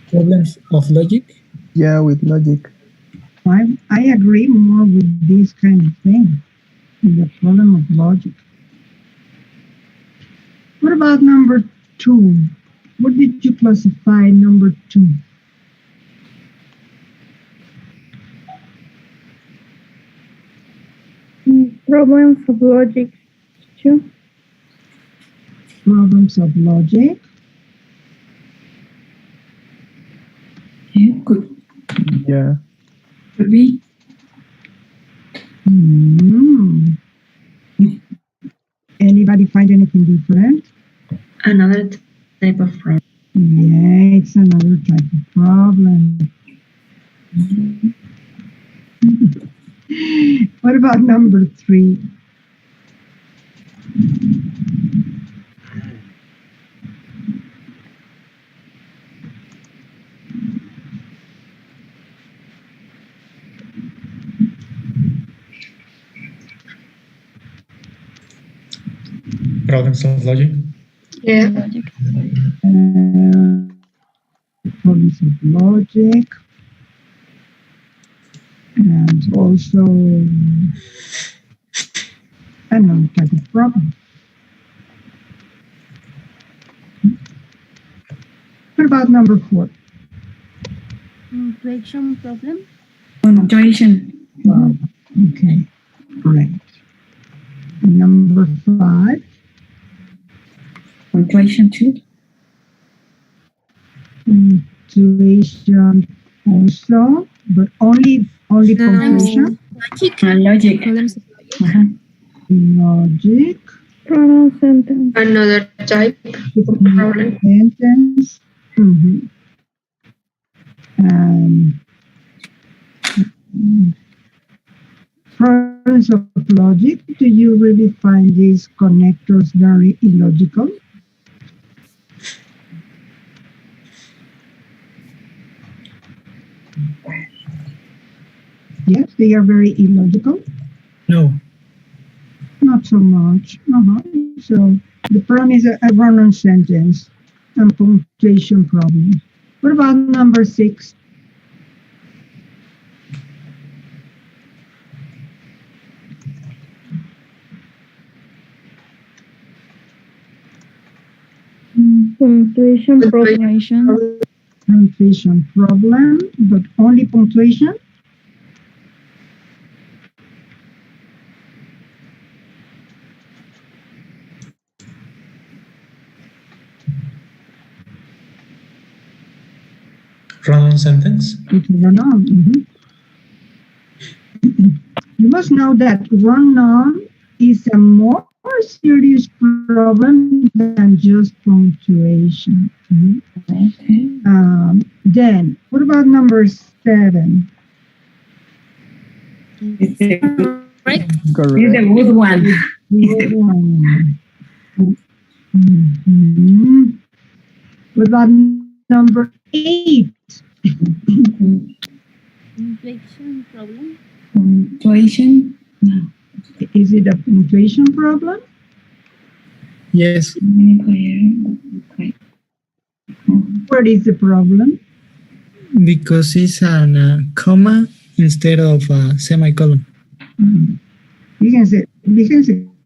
problems of logic. Yeah, with logic. I agree more with this kind of thing, with the problem of logic. What about number 2? What did you classify number 2? Problems of logic. Two. Problems of logic. Yeah, could be. Anybody find anything different? Another type of problem. Yeah, it's another type of problem. What about number 3? Problems of logic. Yeah. Problems of logic. And also another type of problem. What about number 4? Punctuation problem. Punctuation. Okay, correct. Number 5. Punctuation too. Punctuation also, but only punctuation. Logic. Logic. Pronoun sentence. Another type of problem. Sentence. Problems of logic. Do you really find these connectors very illogical? Yes, they are very illogical. No. Not so much. So the problem is a run-on sentence and punctuation problem. What about number 6? Punctuation problem. Punctuation problem, but only punctuation? Run-on sentence. Run-on. You must know that run-on is a more serious problem than just punctuation. Then, what about number 7? It's a good one. What about number 8? Punctuation problem. Punctuation. No. Is it a punctuation problem? Yes. What is the problem? Because it's a comma instead of a semicolon. Fíjense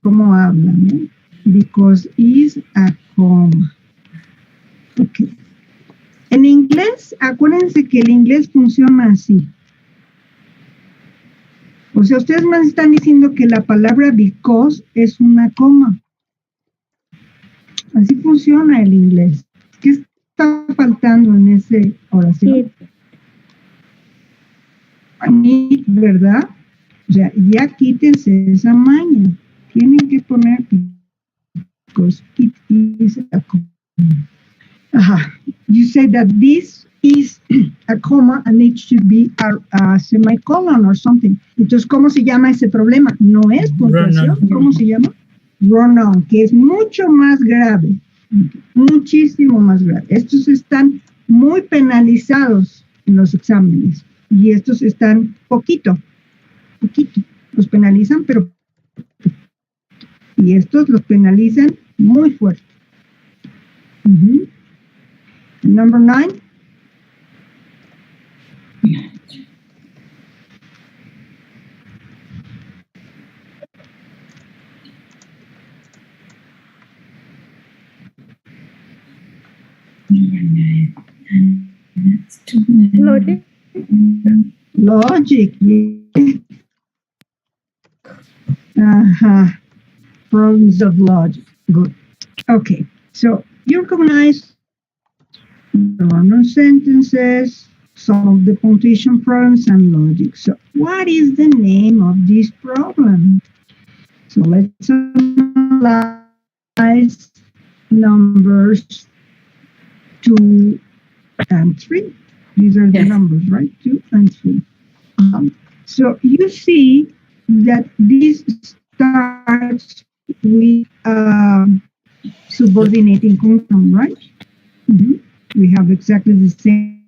cómo hablan, ¿eh? Because is a comma. Okay. En inglés, acuérdense que el inglés funciona así. O sea, ustedes me están diciendo que la palabra because es una coma. Así funciona el inglés. ¿Qué está faltando en esa oración? Need, ¿verdad? Ya quítense esa maña. Tienen que poner because it is a comma. You say that this is a comma and it should be a semicolon or something. Entonces, ¿cómo se llama ese problema? No es puntuación. ¿Cómo se llama? Run-on, que es mucho más grave. Muchísimo más grave. Estos están muy penalizados en los exámenes. Y estos están poquito. Los penalizan, pero y estos los penalizan muy fuerte. Number 9. Logic. Logic. Yeah. Problems of logic. Good. Okay. So you recognize the run-on sentences, some of the punctuation problems, and logic. So what is the name of this problem? So let's analyze numbers 2 and 3. These are the numbers, right? 2 and 3. So you see that this starts with subordinating conjunction, right? We have exactly the same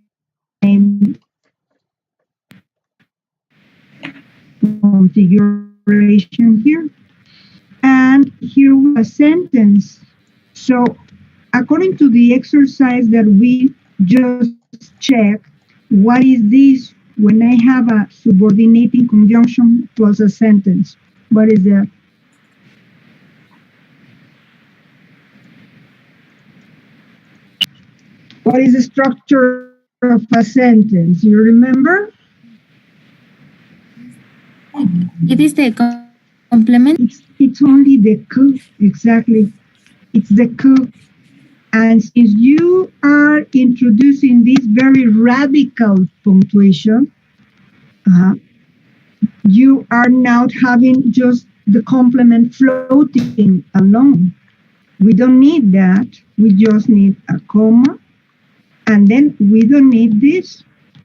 configuration here. And here we have a sentence. So according to the exercise that we just checked, what is this when I have a subordinating conjunction plus a sentence? What is that? What is the structure of a sentence? You remember? It is the complement. It's only the coup, exactly. It's the coup. And since you are introducing this very radical punctuation, you are not having just the complement floating alone. We don't need that. We just need a comma. And then we don't need this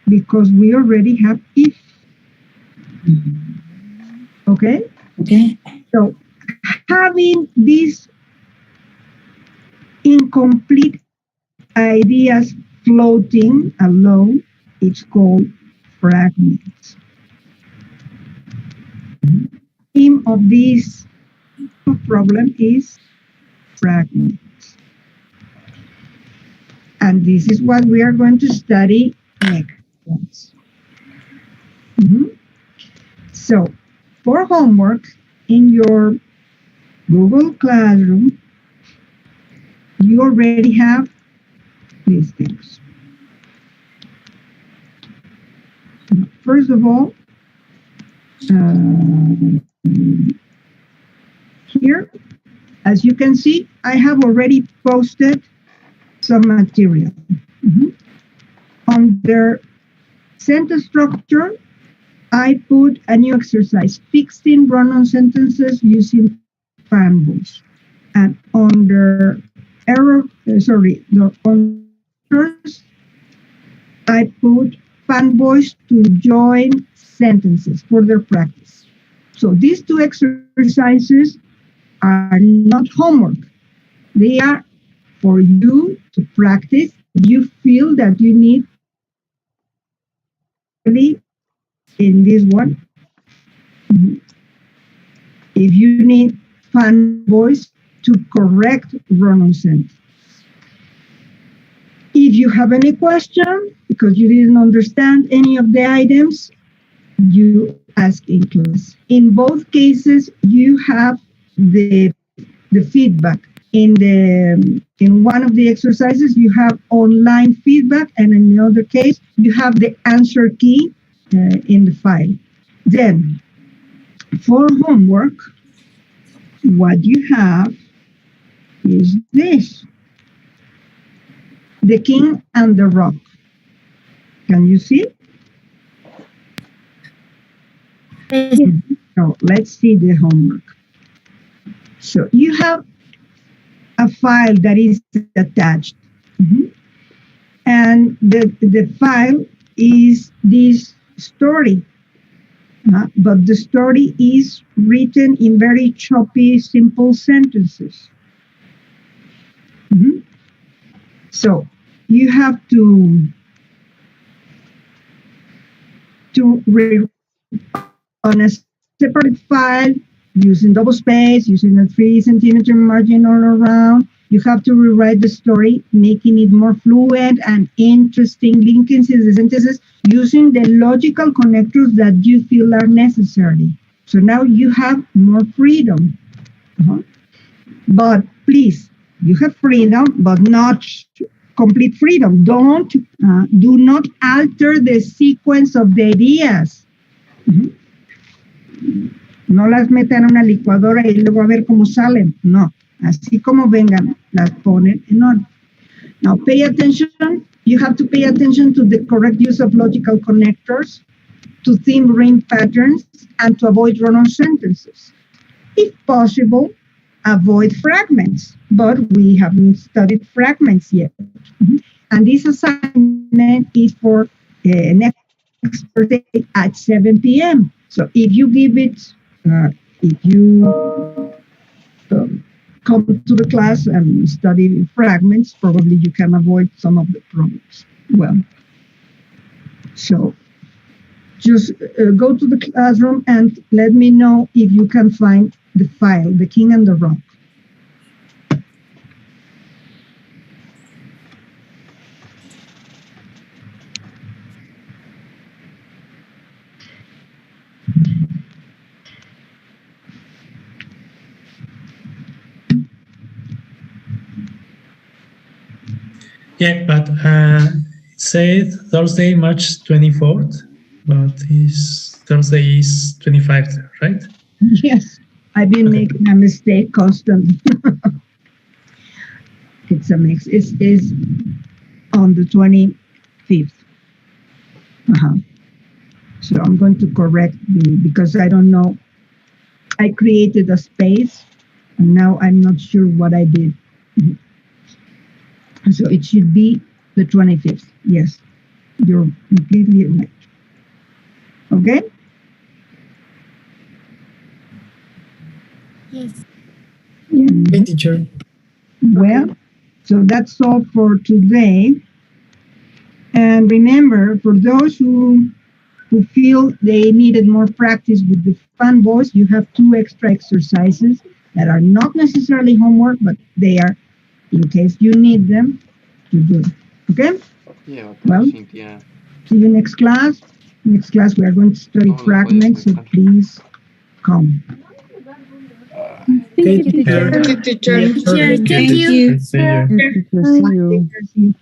because we already have if. Okay? Okay. So having these incomplete ideas floating alone, it's called fragments. The theme of this problem is fragments. And this is what we are going to study next. So, for homework in your Google Classroom, you already have these things. First of all, here, as you can see, I have already posted some material. Under sentence structure, I put a new exercise, fixing run-on sentences using fanboys. And under on first, I put fanboys to join sentences for their practice. So these two exercises are not homework. They are for you to practice. You feel that you need in this one. If you need fanboys to correct run-on sentence. If you have any question, because you didn't understand any of the items, you ask in class. In both cases, you have the feedback. In one of the exercises, you have online feedback, and in the other case, you have the answer key in the file. Then, for homework, what you have is this. The King and the Rock. Can you see? So let's see the homework. So you have a file that is attached. And the file is this story. But the story is written in very choppy, simple sentences. So you have to read on a separate file using double space, using a 3 centimeter margin all around. You have to rewrite the story, making it more fluent and interesting, linking the sentences using the logical connectors that you feel are necessary. So now you have more freedom. But please, you have freedom, but not complete freedom. Do not alter the sequence of the ideas. No las metan en una licuadora y luego a ver cómo salen. No, así como vengan, las ponen en orden. Now pay attention. You have to pay attention to the correct use of logical connectors, to theme ring patterns, and to avoid run-on sentences. If possible, avoid fragments, but we haven't studied fragments yet. And this assignment is for next Thursday at 7 p.m. So if you give it, if you come to the class and study fragments, probably you can avoid some of the problems. Well, so just go to the classroom and let me know if you can find the file, The King and the Rock. Yeah, but it said Thursday, March 24th, but Thursday is 25th, right? Yes, I've been making a mistake constantly. It's a mix. It's on the 25th. So I'm going to correct because I don't know. I created a space and now I'm not sure what I did. So it should be the 25th. Yes, you're completely right. Okay? Yes. Okay, teacher. Well, so that's all for today. And remember, for those who feel they needed more practice with the fun voice, you have 2 extra exercises that are not necessarily homework, but they are in case you need them to do. Okay? Yeah, okay, well, Cynthia. See you next class. Next class we are going to study fragments, so please come. Thank you, teacher. Thank you, teacher. Thank you. See you.